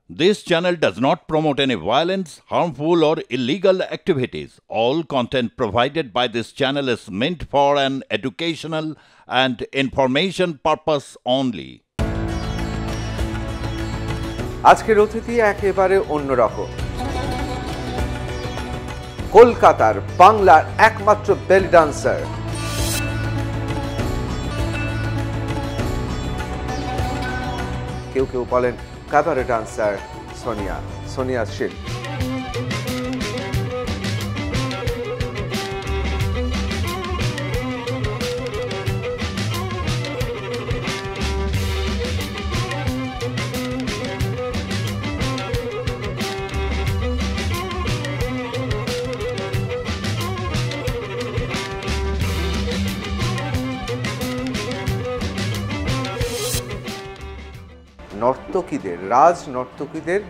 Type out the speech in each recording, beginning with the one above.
This channel does not promote any violence, harmful, or illegal activities. All content provided by this channel is meant for an educational and information purpose only. আজকের অতিথি একেবারে অন্যরকম। কলকাতার বাংলার একমাত্র বেলি dancer, কেউ কেউ বলেন ক্যাবারে ডান্সার সোনিয়া শীল। নর্তকীদের, রাজ নর্তকীদের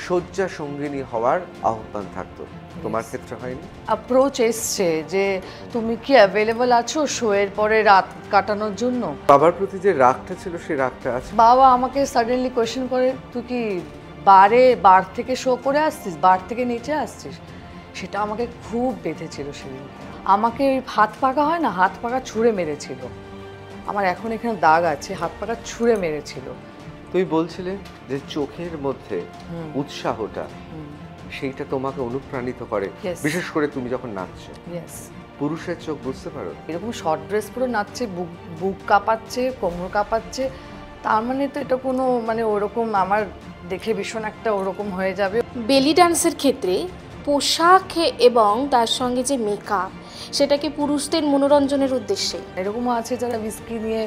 শয্যা সঙ্গিনী হওয়ার আহ্বান থাকতো, তোমার ক্ষেত্রে হয়নি? অ্যাপ্রোচ এসছে যে তুমি কি অ্যাভেলেবল আছো শো এর পরে রাত কাটানোর জন্য। বাবার প্রতি যে রাগটা ছিল সেই রাগটা আছে। বাবা আমাকে সাডেনলি কোয়েশ্চেন করে, তুই কি বার থেকে শো করে আসছিস, বার থেকে নিচে আসছিস? সেটা আমাকে খুব বেঁধেছিল সেদিন। আমাকে ওই হাত পাকা হয় না, হাত পাকা ছুঁড়ে মেরেছিল। আমার এখন এখানে দাগ আছে, হাত পাকা ছুঁড়ে মেরেছিল। তুমি বলছিলে যে চোখের মধ্যে উৎসাহটা, সেইটা তোমাকে অনুপ্রাণিত করে, বিশেষ করে তুমি যখন নাচছো। পুরুষের চোখ বুঝতে পারো? এরকম শর্ট ড্রেস পরে নাচছে, বুক কাঁপাচ্ছে, কোমর কাঁপাচ্ছে, তার মানে তো এটা কোনো ওরকম আমার দেখে ভীষণ একটা ওরকম হয়ে যাবে। বেলি ডান্সের ক্ষেত্রে পোশাক এবং তার সঙ্গে যে মেকআপ, সেটাকে পুরুষদের মনোরঞ্জনের উদ্দেশ্যে। এরকমও আছে যারা উইস্কি নিয়ে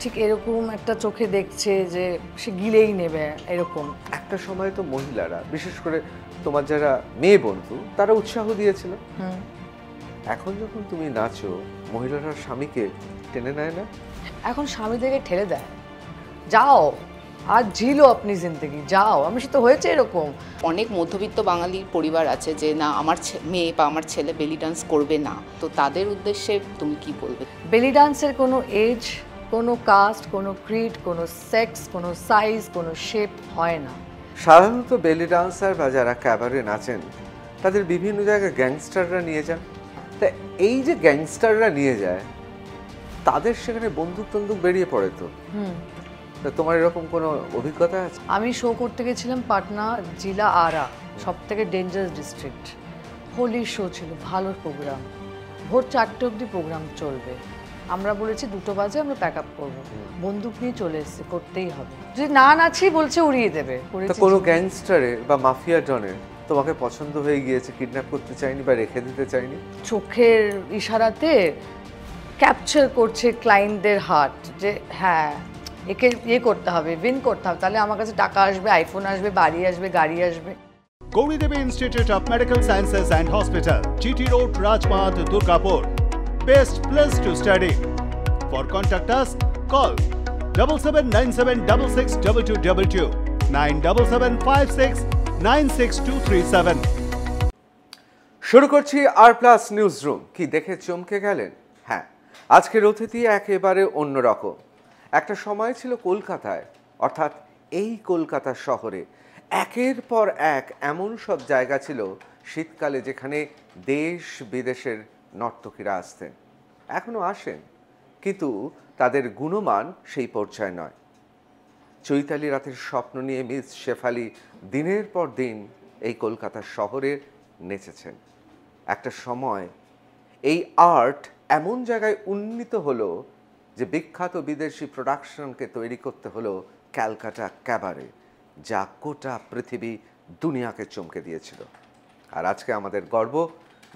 ঠিক এরকম একটা চোখে দেখছে যে সে গিলেই নেবে, এরকম। একটা সময় তো মহিলারা, বিশেষ করে তোমার যারা মেয়ে বন্ধু, তারা উৎসাহ দিয়েছিল। এখন যখন তুমি নাচো, মহিলারা স্বামীকে টেনে নেয় না? এখন স্বামীদেরকে ঠেলে দেয়, যাও আর জিলো আপনি জিন্দগি, যাও। আমি সে তো হয়েছে এরকম। অনেক মধ্যবিত্ত বাঙালির পরিবার আছে যে না, আমার মেয়ে বা আমার ছেলে বেলি ডান্স করবে না, তো তাদের উদ্দেশ্যে তুমি কি বলবে? বেলি ডান্সের কোনো এজ, কোনো কাস্ট, কোনো ক্রিড, কোনো সেক্স, কোনো সাইজ, কোনো শেপ হয় না। সাধারণত বেলি ডান্সার বা যারা ক্যাবারে নাচেন, তাদের বিভিন্ন জায়গায় গ্যাংস্টাররা নিয়ে যান। তা এই যে গ্যাংস্টাররা নিয়ে যায়, তাদের সেখানে বন্দুক টন্দুক বেরিয়ে পড়ে তো। তা তোমার এরকম কোনো অভিজ্ঞতা আছে? আমি শো করতে গেছিলাম পাটনা জেলা আরা, সব থেকে ডেঞ্জারাস ডিস্ট্রিক্ট। হোলির শো ছিল, ভালো প্রোগ্রাম, ভোর 4টে অবধি প্রোগ্রাম চলবে। আমরা বলেছি 2টো বাজে আমরা প্যাক আপ করবো, বন্দুক নিয়ে চলে এসেছে, করতেই হবে, যদি না নাচি বলছে উড়িয়ে দেবে। কোনো গ্যাংস্টারে বা মাফিয়া ডনের তোমাকে পছন্দ হয়ে গিয়েছে, কিডন্যাপ করতে চাইনি বা রেখে দিতে চাইনি? চোখের ইশারাতে ক্যাপচার করছে ক্লায়েন্টদের হার্ট, যে হ্যাঁ একে করতে হবে, উইন করতে হবে, তাহলে আমার কাছে টাকা আসবে, আইফোন আসবে, বাড়ি আসবে, গাড়ি আসবে। Gauri Devi Institute of Medical Sciences and Hospital, GT Road, Rajpath, Durgapur. Best place to study. For contact us, call 7797662222, 9775696237. শুরু করছি আর প্লাস নিউজ রুম। কি দেখে চমকে গেলেন? হ্যাঁ, আজকের অতিথি একেবারে অন্যরকম। একটা সময় ছিল কলকাতায়, অর্থাৎ এই কলকাতা শহরে একের পর এক এমন সব জায়গা ছিল শীতকালে যেখানে দেশ বিদেশের নর্তকীরা আসতেন, এখনও আসেন, কিন্তু তাদের গুণমান সেই পর্যায়ে নয়। চৈতালি রাতের স্বপ্ন নিয়ে মিস শেফালি দিনের পর দিন এই কলকাতা শহরে নেচেছেন। একটা সময় এই আর্ট এমন জায়গায় উন্নীত হলো যে বিখ্যাত বিদেশি প্রোডাকশনকে তৈরি করতে হলো ক্যালকাটা ক্যাবারে, যা গোটা পৃথিবী দুনিয়াকে চমকে দিয়েছিল। আর আজকে আমাদের গর্ব,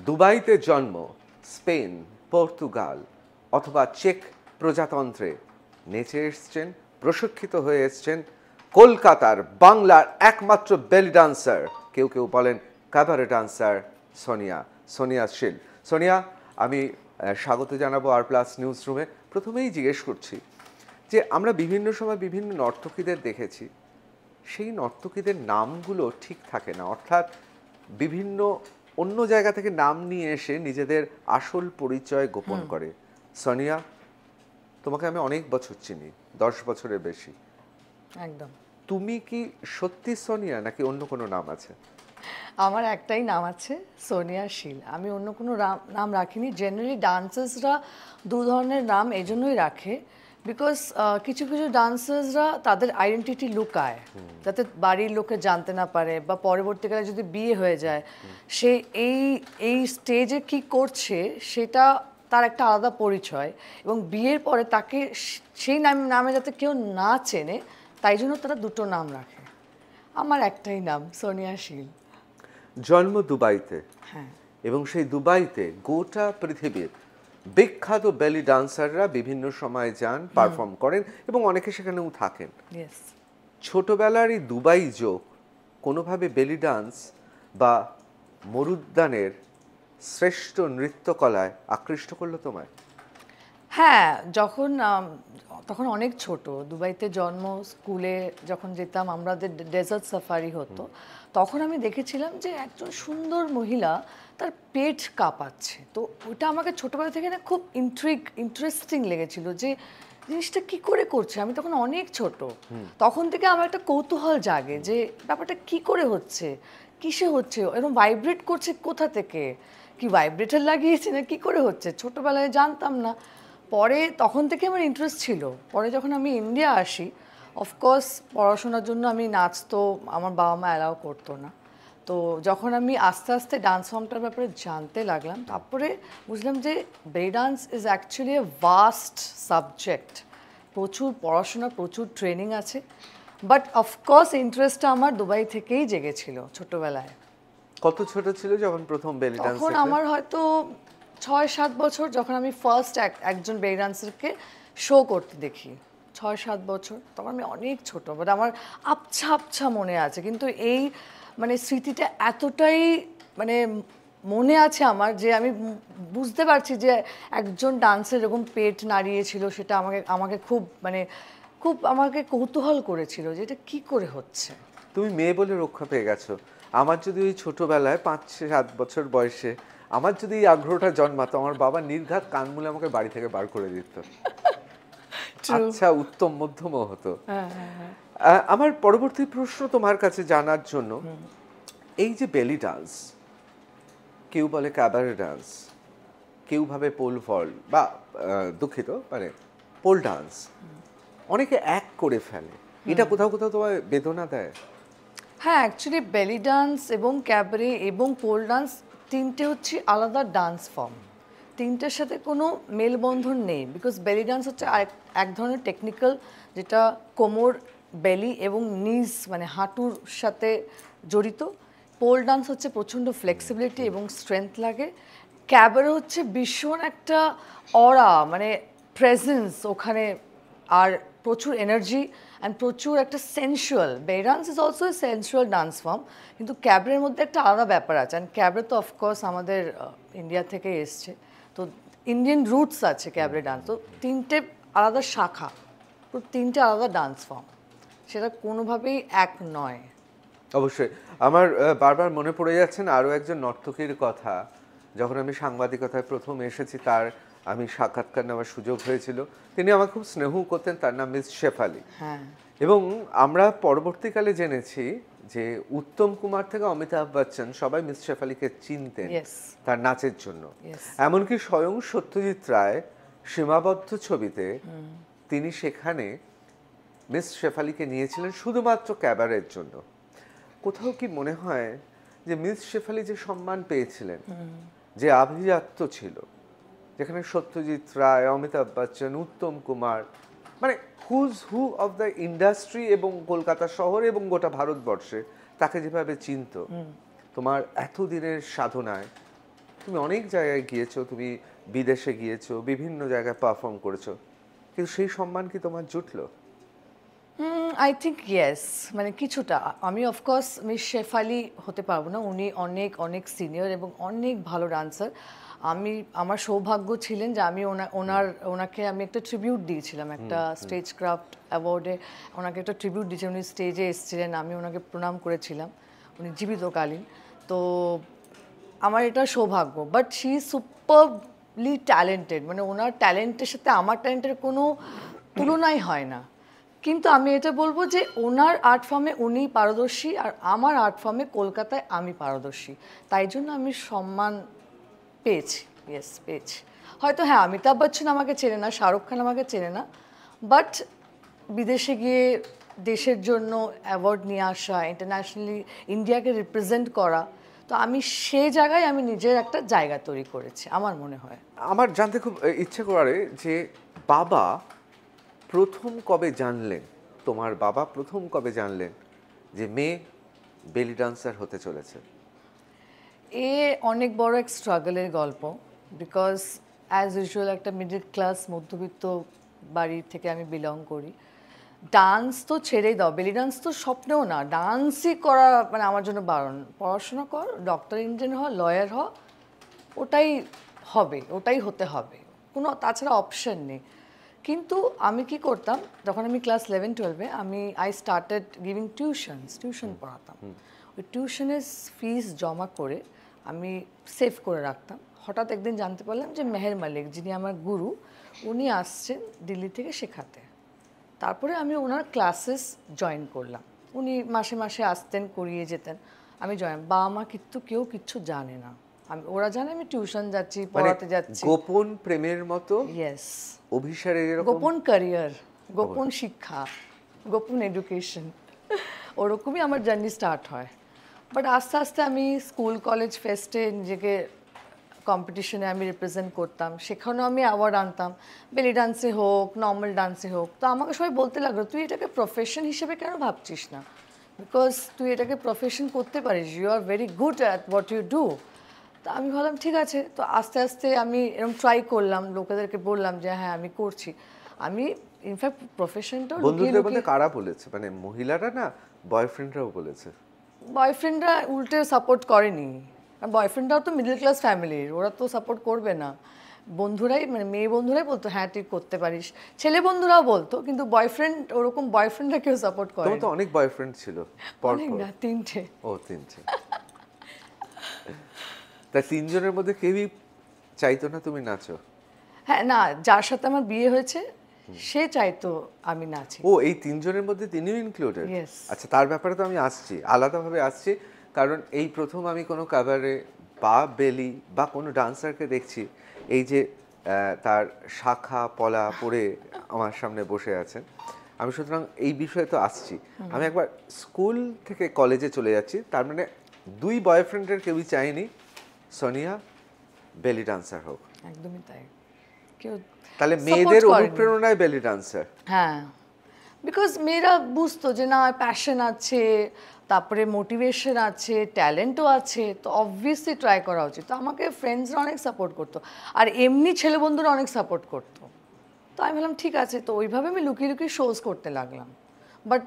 দুবাইতে জন্ম, স্পেন, পর্তুগাল অথবা চেক প্রজাতন্ত্রে নেচে এসছেন, প্রশিক্ষিত হয়ে এসছেন কলকাতার বাংলার একমাত্র বেলি ডান্সার, কেউ কেউ বলেন ক্যাবারে ডান্সার, সোনিয়া শীল। সোনিয়া, আমি স্বাগত জানাবো আর প্লাস নিউজ রুমে। প্রথমেই জিজ্ঞেস করছি যে আমরা বিভিন্ন সময় বিভিন্ন নর্তকীদের দেখেছি, সেই নর্তকীদের নামগুলো ঠিক থাকে না, অর্থাৎ বিভিন্ন অন্য জায়গা থেকে নাম নিয়ে এসে নিজেদের আসল পরিচয় গোপন করে। সোনিয়া, তোমাকে আমি অনেক বছর চিনি, 10 বছরের বেশি। একদম। তুমি কি সত্যি সোনিয়া নাকি অন্য কোনো নাম আছে? আমার একটাই নাম আছে, সোনিয়া শীল। আমি অন্য কোনো নাম রাখিনি। জেনারেলি ডান্সার্সরা দু ধরনের নাম এই জন্যই রাখে, বিকজ কিছু কিছু ডান্সার্সরা তাদের আইডেন্টিটি লুকায়, যাতে বাড়ির লোকে জানতে না পারে, বা পরবর্তীকালে যদি বিয়ে হয়ে যায় সে এই স্টেজে কি করছে সেটা তার একটা আলাদা পরিচয়, এবং বিয়ের পরে তাকে সেই নামে যাতে কেউ না চেনে, তাই জন্য তারা দুটো নাম রাখে। আমার একটাই নাম, সোনিয়া শীল। জন্ম দুবাইতে, হ্যাঁ, এবং সেই দুবাইতে গোটা পৃথিবীর বিখ্যাত বেলি ডান্সাররা বিভিন্ন সময় যান, পারফর্ম করেন এবং অনেকে সেখানেও থাকেন। ইয়েস। ছোটবেলার এই দুবাই যোগ কোনোভাবে বেলি ডান্স বা মরুদ্যানের শ্রেষ্ঠ নৃত্যকলায় আকৃষ্ট করলো তোমায়? হ্যাঁ, তখন অনেক ছোট, দুবাইতে জন্ম, স্কুলে যখন যেতাম আমাদের ডেজার্ট সাফারি হতো, তখন আমি দেখেছিলাম যে একজন সুন্দর মহিলা তার পেট কাঁপাচ্ছে। তো ওটা আমাকে ছোটবেলা থেকে না খুব ইন্টারেস্টিং লেগেছিল যে জিনিসটা কি করে করছে। আমি তখন অনেক ছোট, তখন থেকে আমার একটা কৌতূহল জাগে যে ব্যাপারটা কি করে হচ্ছে, কিসে হচ্ছে, এরকম ভাইব্রেট করছে কোথা থেকে, কি ভাইব্রেটার লাগিয়েছে না কি করে হচ্ছে, ছোটবেলায় জানতাম না। পরে তখন থেকে আমার ইন্টারেস্ট ছিল। পরে যখন আমি ইন্ডিয়া আসি, অফকোর্স পড়াশোনার জন্য আমি নাচ তো আমার বাবা মা অ্যালাউ করতো না। তো যখন আমি আস্তে আস্তে ডান্স ফর্মটার ব্যাপারে জানতে লাগলাম, তারপরে বুঝলাম যে বেলি dance is actually a vast subject. প্রচুর পড়াশোনা, প্রচুর ট্রেনিং আছে। বাট অফকোর্স ইন্টারেস্টটা আমার দুবাই থেকেই জেগেছিল ছোটবেলায়। কত ছোট ছিল যখন প্রথম বেলি ডান্স? তখন আমার হয়তো 6-7 বছর, যখন আমি ফার্স্ট একজন বেলি ডান্সারকে শো করতে দেখি। 6-7 বছর, তখন আমি অনেক ছোট, বাট আমার আবছা আবছা মনে আছে। কিন্তু এই মানে স্মৃতিটা এতটাই মানে মনে আছে আমার, যে আমি বুঝতে পারছি যে একজন ডান্সের এরকম পেট নাড়িয়েছিল, সেটা আমাকে খুব আমাকে কৌতূহল করেছিল যে এটা কি করে হচ্ছে। তুমি মেয়ে বলে রক্ষা পেয়ে গেছো। আমার যদি ওই ছোটবেলায় 5-7 বছর বয়সে আমার যদি এই আগ্রহটা জন্মাতো, আমার বাবা নির্ঘাত কান মুলে আমাকে বাড়ি থেকে বার করে দিত। আচ্ছা, উত্তম মধ্যমও হতো। আমার পরবর্তী প্রশ্ন তোমার কাছে জানার জন্য, এই যে বেলি ডান্স, কেউ বলে ক্যাবারে ডান্স, কেউ ভাবে পোল ভল্ট, বা দুঃখিত মানে পোল ডান্স, অনেকে এক করে ফেলে, এটা কোথাও কোথাও তোমায় বেদনা দেয়? হ্যাঁ, অ্যাকচুয়ালি বেলি ডান্স এবং ক্যাবারে এবং পোল ডান্স তিনটে হচ্ছে আলাদা ডান্স ফর্ম। তিনটের সাথে কোনো মেলবন্ধন নেই, বিকজ বেলি ডান্স হচ্ছে এক ধরনের টেকনিক্যাল, যেটা কোমর, বেলি এবং নিজ মানে হাঁটুর সাথে জড়িত। পোল ডান্স হচ্ছে প্রচণ্ড ফ্লেক্সিবিলিটি এবং স্ট্রেংথ লাগে। ক্যাবারে হচ্ছে ভীষণ একটা অরা, মানে প্রেজেন্স ওখানে, আর প্রচুর এনার্জি অ্যান্ড প্রচুর একটা সেন্সুয়াল। বেলি dance is also a sensual dance form, কিন্তু ক্যাবারের মধ্যে একটা আলাদা ব্যাপার আছে। অ্যান্ড ক্যাবারে তো অফকোর্স আমাদের ইন্ডিয়া থেকে এসছে, তো ইন্ডিয়ান রুটস আছে ক্যাবারে ডান্স। তো তিনটে আলাদা শাখা, তো তিনটে আলাদা ডান্স ফর্ম, সেটা কোনোভাবেই এক নয়। অবশ্যই। আমার বারবার মনে পড়ে যাচ্ছেন আরও একজন নর্তকীর কথা। যখন আমি সাংবাদিকতায় প্রথম এসেছি, তার আমি সাক্ষাৎকার নেওয়ার সুযোগ হয়েছিল। তিনি আমাকে খুব স্নেহ করতেন, তার নাম মিস শেফালি। হ্যাঁ, এবং আমরা পরবর্তীকালে জেনেছি যে উত্তম কুমার থেকে অমিতাভ বচ্চন সবাই মিস শেফালিকে চিনতেন তার নাচের জন্য। এমনকি স্বয়ং সত্যজিৎ রায় সীমাবদ্ধ ছবিতে তিনি সেখানে মিস শেফালিকে নিয়েছিলেন শুধুমাত্র ক্যাবারের জন্য। কোথাও কি মনে হয় যে মিস শেফালি যে সম্মান পেয়েছিলেন, যে আভিজাত্য ছিল, যেখানে সত্যজিৎ রায়, অমিতাভ বচ্চন, উত্তম কুমার, মানে who's who of the industry এবং কলকাতা শহর এবং গোটা ভারতবর্ষে তাকে যেভাবে চিনত, তোমার এতদিনের সাধনায় তুমি অনেক জায়গায় গিয়েছো, তুমি বিদেশে গিয়েছো, বিভিন্ন জায়গায় পারফর্ম করেছো, কিন্তু সেই সম্মান কি তোমার জুটলো? আই থিঙ্ক ইয়েস, মানে কিছুটা। আমি অফকোর্স মিস শেফালি হতে পারবো না, উনি অনেক অনেক সিনিয়র এবং অনেক ভালো ডান্সার। আমার সৌভাগ্য ছিলেন যে আমি ওনাকে আমি একটা ট্রিবিউট দিয়েছিলাম, একটা স্টেজ ক্রাফট অ্যাওয়ার্ডে ওনাকে একটা ট্রিবিউট দিয়েছিলাম। উনি স্টেজে এসেছিলেন, আমি ওনাকে প্রণাম করেছিলাম, উনি জীবিতকালীন। তো আমার এটা সৌভাগ্য। বাট শি ইজ সুপারলি ট্যালেন্টেড, মানে ওনার ট্যালেন্টের সাথে আমার ট্যালেন্টের কোনো তুলনাই হয় না। কিন্তু আমি এটা বলবো যে ওনার আর্ট ফর্মে উনি পারদর্শী আর আমার আর্ট ফর্মে কলকাতায় আমি পারদর্শী, তাই জন্য আমি সম্মান পেয়েছি। ইয়েস, পেয়েছি। হয়তো হ্যাঁ, অমিতাভ বচ্চন আমাকে চেনে না, শাহরুখ খান আমাকে চেনে না, বাট বিদেশে গিয়ে দেশের জন্য অ্যাওয়ার্ড নিয়ে আসা, ইন্টারন্যাশনালি ইন্ডিয়াকে রিপ্রেজেন্ট করা, তো আমি সেই জায়গায় আমি নিজের একটা জায়গা তৈরি করেছি আমার মনে হয়। আমার জানতে খুব ইচ্ছে করে যে বাবা প্রথম কবে জানলেন, তোমার বাবা প্রথম কবে জানলেন যে মেয়ে বেলি ডান্সার হতে চলেছে? এ অনেক বড় এক স্ট্রাগলের গল্প, বিকজ অ্যাজ ইউজুয়াল একটা মিডল ক্লাস মধ্যবিত্ত বাড়ি থেকে আমি বিলং করি। ডান্স তো ছেড়েই দাও, বেলি ডান্স তো স্বপ্নেও না, ডান্সই করা মানে আমার জন্য বারণ। পড়াশোনা কর, ডক্টর ইঞ্জিনিয়ার হ, লয়ার হ, ওটাই হবে, ওটাই হতে হবে, কোনো তাছাড়া অপশন নেই। কিন্তু আমি কি করতাম, যখন আমি ক্লাস 11-12-এ আমি স্টার্টেড গিভিং টিউশন পড়াতাম। ওই টিউশনের ফিস জমা করে আমি সেভ করে রাখতাম। হঠাৎ একদিন জানতে পারলাম যে মেহের মালিক, যিনি আমার গুরু, উনি আসছেন দিল্লি থেকে শেখাতে। তারপরে আমি ওনার ক্লাসেস জয়েন করলাম। উনি মাসে মাসে আসতেন, করিয়ে যেতেন, আমি জয়েন। বাবা মা কিন্তু কেউ কিচ্ছু জানে না, ওরা জানে আমি টিউশন যাচ্ছি, পড়াতে যাচ্ছি। গোপন প্রেমের মতো। ইয়েস, অভিসারের এরকম গোপন ক্যারিয়ার, গোপন শিক্ষা, গোপন এডুকেশন, ওরকমই আমার জার্নি স্টার্ট হয়। বাট আস্তে আস্তে আমি স্কুল কলেজ ফেস্টে নিজেকে কম্পিটিশনে আমি রিপ্রেজেন্ট করতাম, সেখানেও আমি অ্যাওয়ার্ড আনতাম, বেলি ডান্সে হোক, নর্মাল ডান্সে হোক। তো আমাকে সবাই বলতে লাগলো, তুই এটাকে প্রফেশন হিসেবে কেন ভাবছিস না, বিকজ তুই এটাকে প্রফেশন করতে পারিস, you are very good at what you do. তো আমি ভাবলাম ঠিক আছে। তো আস্তে আস্তে আমি এরকম ট্রাই করলাম, লোকেদেরকে বললাম যে হ্যাঁ আমি করছি। আমি ইনফ্যাক্ট প্রফেশনটাও বন্ধুদের মধ্যে কারা বলেছে, মানে মহিলারা না বয়ফ্রেন্ডরাও বলেছে? বয়ফ্রেন্ডরা উল্টে সাপোর্ট করেনি, আর বয়ফ্রেন্ডরাও তো মিডল ক্লাস ফ্যামিলির, ওরা তো সাপোর্ট করবে না। বন্ধুরাই, মানে মেয়ে বন্ধুরাই বলতো হ্যাঁ তুই করতে পারিস, ছেলে বন্ধুরাও বলতো, কিন্তু বয়ফ্রেন্ড, ওরকম বয়ফ্রেন্ডরা কেউ সাপোর্ট করে। তোমার তো অনেক বয়ফ্রেন্ড ছিল? অনেক না, 3টে। ও 3টে। তা 3জনের মধ্যে কেউই চাইতো না তুমি নাচো? হ্যাঁ, না, যার সাথে আমার বিয়ে হয়েছে সে চাইতো আমি নাচি। ও, এই 3জনের মধ্যে তিনিও ইনক্লুডেড? Yes. আচ্ছা, তার ব্যাপারে তো আমি আসছি, আলাদাভাবে আসছি, কারণ এই প্রথম আমি কোনো কাভারে বা বেলি বা কোনো ডান্সারকে দেখছি এই যে তার শাখা পলা পরে আমার সামনে বসে আছেন। আমি সুতরাং এই বিষয়ে তো আসছি। আমি একবার স্কুল থেকে কলেজে চলে যাচ্ছি, তার মানে 2 বয়ফ্রেন্ডের কেউই চায়নি সোনিয়া বেলি ডান্সার হোক। একদমই তাই, কেউ তাহলে support মেয়েদের করেনি। অনুপ্রেরণায় বেলি ডান্সার। হ্যাঁ, বিকজ মেয়েরা বুঝতো যে না প্যাশন আছে, তারপরে মোটিভেশন আছে, ট্যালেন্টও আছে, তো অবভিয়াসলি ট্রাই করা উচিত। তো আমাকে ফ্রেন্ডসরা অনেক সাপোর্ট করতো, আর এমনি ছেলে বন্ধুরা অনেক সাপোর্ট করতো। তো আমি ভাবলাম ঠিক আছে, তো ওইভাবে আমি লুকিয়ে লুকিয়ে শোজ করতে লাগলাম। বাট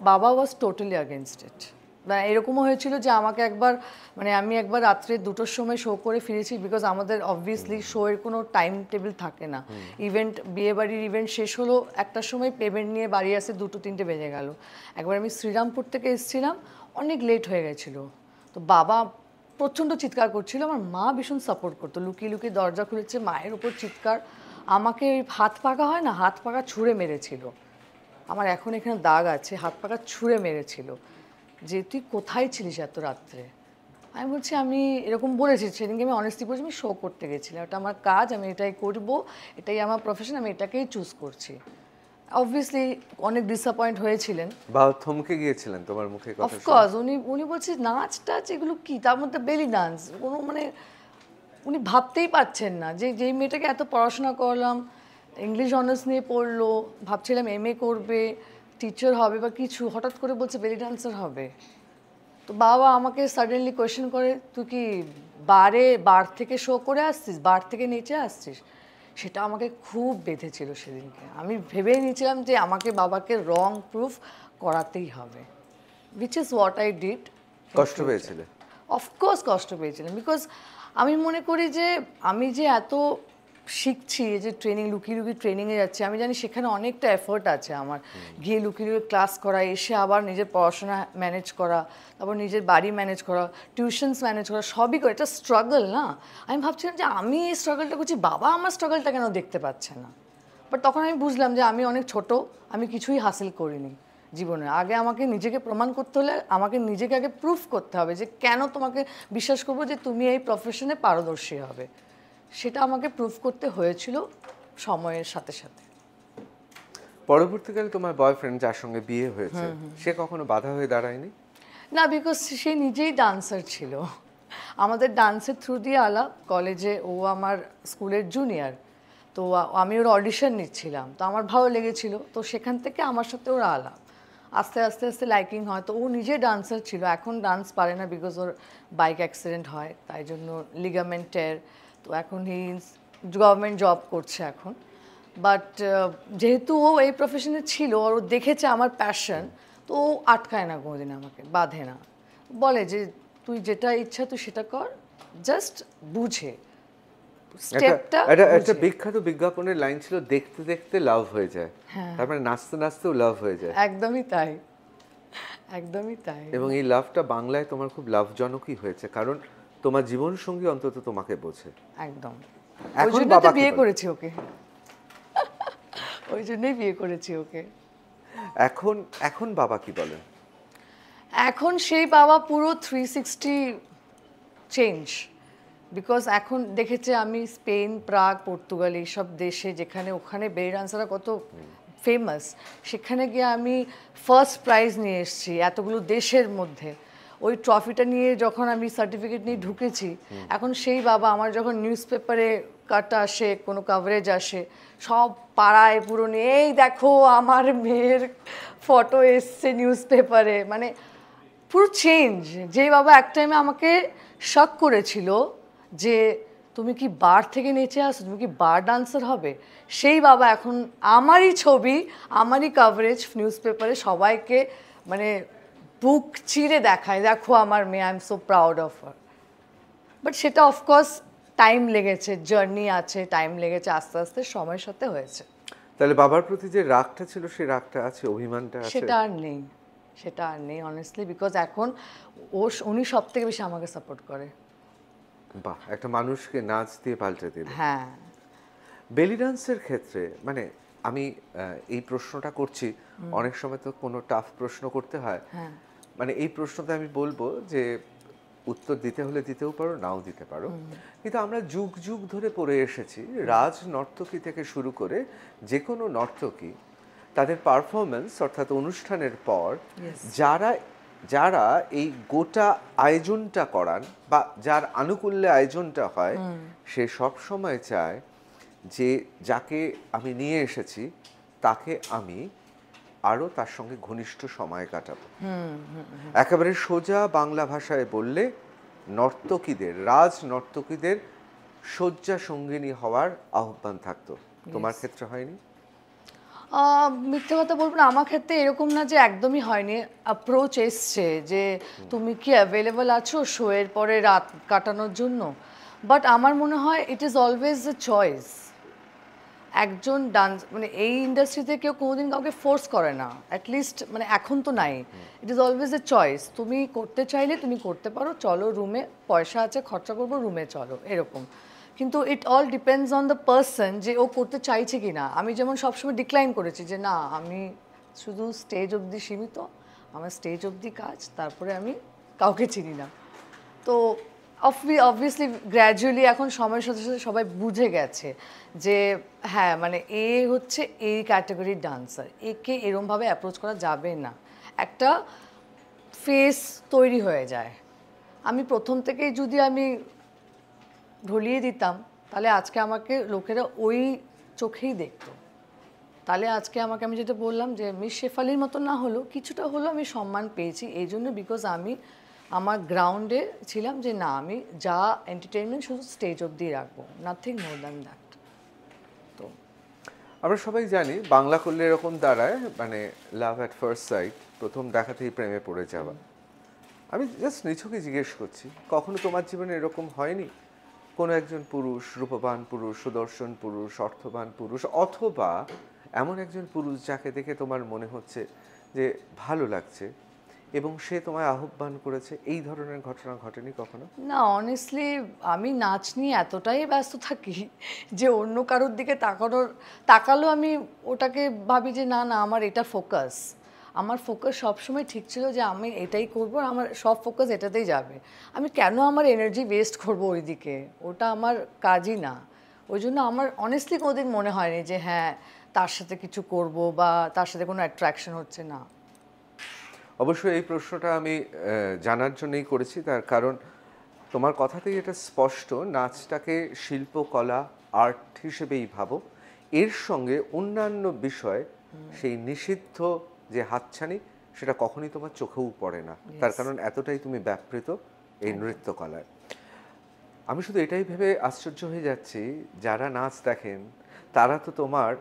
বাবা ওয়াজ টোটালি আগেনস্ট ইট। মানে এরকমও হয়েছিল যে আমাকে একবার, মানে আমি একবার রাত্রে 2টোর সময় শো করে ফিরেছি, বিকজ আমাদের অবভিয়াসলি শোয়ের কোনো টাইম টেবিল থাকে না। ইভেন্ট, বিয়েবাড়ির ইভেন্ট শেষ হলো 1টার সময়, পেমেন্ট নিয়ে বাড়ি আসে 2-3টে বেজে গেল। একবার আমি শ্রীরামপুর থেকে এসেছিলাম, অনেক লেট হয়ে গেছিলো, তো বাবা প্রচণ্ড চিৎকার করছিল, আমার মা ভীষণ সাপোর্ট করতো, লুকিয়ে লুকিয়ে দরজা খুলেছে, মায়ের উপর চিৎকার, আমাকে ওই হাত পাকা হয় না, হাত পাকা ছুঁড়ে মেরেছিল। আমার এখন এখানে দাগ আছে, হাত পাকা ছুঁড়ে মেরেছিল যে তুই কোথায় ছিলিস এত রাত্রে। আমি বলছি আমি এরকম বলেছি, সেদিনকে আমি অনেস্টলি বলছি আমি শো করতে গেছিলাম, এটা আমার কাজ, আমি এটাই করব, এটাই আমার প্রফেশন, আমি এটাকেই চুজ করছি। অবভিয়াসলি অনেক ডিসঅ্যাপয়েন্ট হয়েছিলেন, বা থমকে গিয়েছিলেন তোমার মুখে কথা শুনে? অফকোর্স। উনি বলছে নাচ টাচ এগুলো কি, তার মধ্যে বেলি ডান্স, কোনো মানে উনি ভাবতেই পারছেন না যে যেই মেয়েটাকে এত পড়াশোনা করলাম, ইংলিশ অনার্স নিয়ে পড়লো, ভাবছিলাম MA করবে, টিচার হবে বা কিছু, হঠাৎ করে বলছে বেলি ডান্সার হবে। তো বাবা আমাকে সাডেনলি কোয়েশ্চেন করে, তুই কি বার থেকে শো করে আসছিস, বার থেকে নিচে আসছিস? সেটা আমাকে খুব বেঁধেছিল সেদিনকে। আমি ভেবেই নিয়েছিলাম যে আমাকে বাবাকে রং প্রুফ করাতেই হবে, which is what I did. কষ্ট পেয়েছিলে? অফকোর্স কষ্ট পেয়েছিলাম, বিকজ আমি মনে করি যে আমি যে এত শিখছি, যে ট্রেনিং, লুকিয়ে লুকিয়ে ট্রেনিংয়ে যাচ্ছি, আমি জানি সেখানে অনেকটা এফোর্ট আছে আমার, গিয়ে লুকিয়ে লুকিয়ে ক্লাস করা, এসে আবার নিজের পড়াশোনা ম্যানেজ করা, তারপর নিজের বাড়ি ম্যানেজ করা, টিউশনস ম্যানেজ করা, সবই করে, এটা স্ট্রাগল না। আমি ভাবছিলাম যে আমি এই স্ট্রাগলটা করছি, বাবা আমার স্ট্রাগলটা কেন দেখতে পাচ্ছে না। বাট তখন আমি বুঝলাম যে আমি অনেক ছোট, আমি কিছুই হাসিল করিনি জীবনে। আগে আমাকে নিজেকে প্রমাণ করতে হলে আমাকে নিজেকে আগে প্রুফ করতে হবে যে কেন তোমাকে বিশ্বাস করবো যে তুমি এই প্রফেশনে পারদর্শী হবে। সেটা আমাকে প্রুফ করতে হয়েছিল সময়ের সাথে সাথে। পরবর্তীকালে তোমার বয়ফ্রেন্ড যার সঙ্গে বিয়ে হয়েছে সে কখনো বাধা হয়ে দাঁড়ায়নি? না, বিকজ সে নিজেই ডান্সার ছিল। আমাদের ডান্সের থ্রু দিয়ে আলাপ। কলেজে ও আমার স্কুলের জুনিয়র, তো আমি ওর অডিশন নিচ্ছিলাম, তো আমার ভালো লেগেছিল, তো সেখান থেকে আমার সাথে ওর আলাপ। আস্তে আস্তে আস্তে লাইকিং হয়। তো ও নিজে ডান্সার ছিল, এখন ডান্স পারে না বিকজ ওর বাইক অ্যাক্সিডেন্ট হয়, তাই জন্য লিগামেন্টের। তো এখন গভর্নমেন্ট জব করছে এখন। বাট যেহেতু ও এই প্রফেশনে ছিল আর ও দেখেছে আমার প্যাশন, তো ও আটকায় না কোনোদিন, আমাকে বাঁধে না, বলে যে তুই যেটা ইচ্ছা তুই সেটা কর, জাস্ট বুঝে স্টেপটা। একটা বিখ্যাত বিজ্ঞাপনের লাইন ছিল, দেখতে দেখতে লাভ হয়ে যায়, তারপরে নাচতে নাচতেও লাভ হয়ে যায়। একদমই তাই, একদমই তাই। এবং এই লাভটা বাংলায় তোমার খুব লাভজনকই হয়েছে, কারণ তোমার জীবন সঙ্গী অন্তত তোমাকে বোঝে। একদম। ওই এখন জন্যই বাবা তো বিয়ে করেছি ওকে, ওই জন্যই বিয়ে করেছি ওকে। এখন বাবা কি বলেন? এখন সেই বাবা পুরো 360 চেঞ্জ। বিকজ এখন দেখেছে আমি স্পেন, প্রাগ, পর্তুগাল এইসব দেশে, যেখানে ওখানে বেলি ডান্সাররা কত ফেমাস, সেখানে গিয়ে আমি ফার্স্ট প্রাইজ নিয়ে এসেছি এতগুলো দেশের মধ্যে। ওই ট্রফিটা নিয়ে যখন আমি সার্টিফিকেট নিয়ে ঢুকেছি, এখন সেই বাবা আমার যখন নিউজ পেপারে কাটা আসে, কোনো কভারেজ আসে, সব পাড়ায় পুরো নিয়ে এই দেখো আমার মেয়ের ফটো এসছে নিউজ পেপারে, মানে পুরো চেঞ্জ। যে বাবা এক টাইমে আমাকে শক করেছিল যে তুমি কি বার থেকে নেচে আসো, তুমি কি বার ডান্সার হবে, সেই বাবা এখন আমারই ছবি, আমারই কভারেজ নিউজ পেপারে সবাইকে মানে বুক চিরে দেখায়, দেখো আমার মেয়ে, I am so proud of her. But সেটা অফকোর্স টাইম লেগেছে, জার্নি আছে, টাইম লেগেছে, আস্তে আস্তে সময়ের সাথে হয়েছে। তাহলে বাবার প্রতি যে রাগটা ছিল সেই রাগটা আছে, অভিমানটা আছে? সেটা আর নেই, সেটা আর নেই অনেস্টলি, বিকজ এখন উনি সব থেকে বেশি আমাকে সাপোর্ট করে। বাহ, একটা মানুষকে নাচ দিয়ে পাল্টে দিল। হ্যাঁ। বেলি ডান্সের ক্ষেত্রে মানে আমি এই প্রশ্নটা করছি, অনেক সময় তো কোনো টাফ প্রশ্ন করতে হয়, মানে এই প্রশ্নতে আমি বলবো যে উত্তর দিতে হলে দিতেও পারো, নাও দিতে পারো, কিন্তু আমরা যুগ যুগ ধরে পড়ে এসেছি রাজ নর্তকী থেকে শুরু করে যে কোনো নর্তকী তাদের পারফরমেন্স অর্থাৎ অনুষ্ঠানের পর যারা এই গোটা আয়োজনটা করান বা যার আনুকূল্যে আয়োজনটা হয়, সে সব সময় চায় যে যাকে আমি নিয়ে এসেছি তাকে আমি আরও তার সঙ্গে ঘনিষ্ঠ সময় কাটাবো। একেবারে সোজা বাংলা ভাষায় বললে নর্তকীদের, রাজ নর্তকীদের শয্যা সঙ্গিনী হওয়ার আহ্বান থাকতো। তোমার ক্ষেত্রে হয়নি? মিথ্যে কথা বলবো না, আমার ক্ষেত্রে এরকম না যে একদমই হয়নি। অ্যাপ্রোচ এসছে যে তুমি কি অ্যাভেলেবল আছো শোয়ের পরে রাত কাটানোর জন্য, বাট আমার মনে হয় it is always a choice. একজন ডান্স মানে এই ইন্ডাস্ট্রিতে কেউ কোনোদিন কাউকে ফোর্স করে না, অ্যাটলিস্ট মানে এখন তো নাই। It is always a choice. তুমি করতে চাইলে তুমি করতে পারো, চলো রুমে, পয়সা আছে খরচা করবো, রুমে চলো, এরকম। কিন্তু it all depends on the person যে ও করতে চাইছে কি না। আমি যেমন সবসময় ডিক্লাইন করেছি যে না, আমি শুধু স্টেজ অবধি সীমিত, আমার স্টেজ অবধি কাজ, তারপরে আমি কাউকে চিনি না। তো অবভিয়াসলি গ্র্যাজুয়ালি এখন সময়ের সাথে সাথে সবাই বুঝে গেছে যে হ্যাঁ মানে এ হচ্ছে এই ক্যাটাগরির ডান্সার, একে এরমভাবে অ্যাপ্রোচ করা যাবে না, একটা ফেস তৈরি হয়ে যায়। আমি প্রথম থেকেই যদি আমি ঢলিয়ে দিতাম তাহলে আজকে আমাকে লোকেরা ওই চোখেই দেখতো। তাহলে আজকে আমাকে, আমি যেটা বললাম যে মিস শেফালির মতো না হলেও কিছুটা হলেও আমি সম্মান পেয়েছি এই জন্য, বিকজ আমি আমার গ্রাউন্ডে ছিলাম যে না, আমি যা এন্টারটেনমেন্ট শুধু স্টেজ অবধি রাখবো, নাথিং মোর দ্যান দ্যাট। তো আমরা সবাই জানি বাংলা করলে এরকম দাঁড়ায় মানে লাভ অ্যাট ফার্স্ট সাইট, প্রথম দেখাতেই প্রেমে পড়ে যাওয়া। আমি জাস্ট নিছকে জিজ্ঞেস করছি, কখনো তোমার জীবনে এরকম হয়নি কোনো একজন পুরুষ, রূপবান পুরুষ, সুদর্শন পুরুষ, অর্থবান পুরুষ, অথবা এমন একজন পুরুষ যাকে দেখে তোমার মনে হচ্ছে যে ভালো লাগছে, এবং সে তোমায় আহ্বান করেছে, এই ধরনের ঘটনা ঘটেনি কখনো? না, অনেস্টলি আমি নাচ নিয়ে এতটাই ব্যস্ত থাকি যে অন্য কারোর দিকে তাকালেও আমি ওটাকে ভাবি যে না না আমার এটা ফোকাস। আমার ফোকাস সবসময় ঠিক ছিল যে আমি এটাই করবো, আর আমার সব ফোকাস এটাতেই যাবে। আমি কেন আমার এনার্জি ওয়েস্ট করবো ওই দিকে? ওটা আমার কাজই না। ওই জন্য আমার অনেস্টলি কোনোদিন মনে হয়নি যে হ্যাঁ তার সাথে কিছু করব বা তার সাথে কোনো অ্যাট্রাকশন হচ্ছে না। অবশ্যই এই প্রশ্নটা আমি জানার জন্যই করেছি, তার কারণ তোমার কথাতেই এটা স্পষ্ট, নাচটাকে শিল্পকলা আর্ট হিসেবেই ভাবো, এর সঙ্গে অন্যান্য বিষয় সেই নিষিদ্ধ যে হাতছানি সেটা কখনই তোমার চোখেও পড়ে না, তার কারণ এতটাই তুমি ব্যাপৃত এই নৃত্যকলায়। আমি শুধু এটাই ভেবে আশ্চর্য হয়ে যাচ্ছি, যারা নাচ দেখেন তারা তো তোমার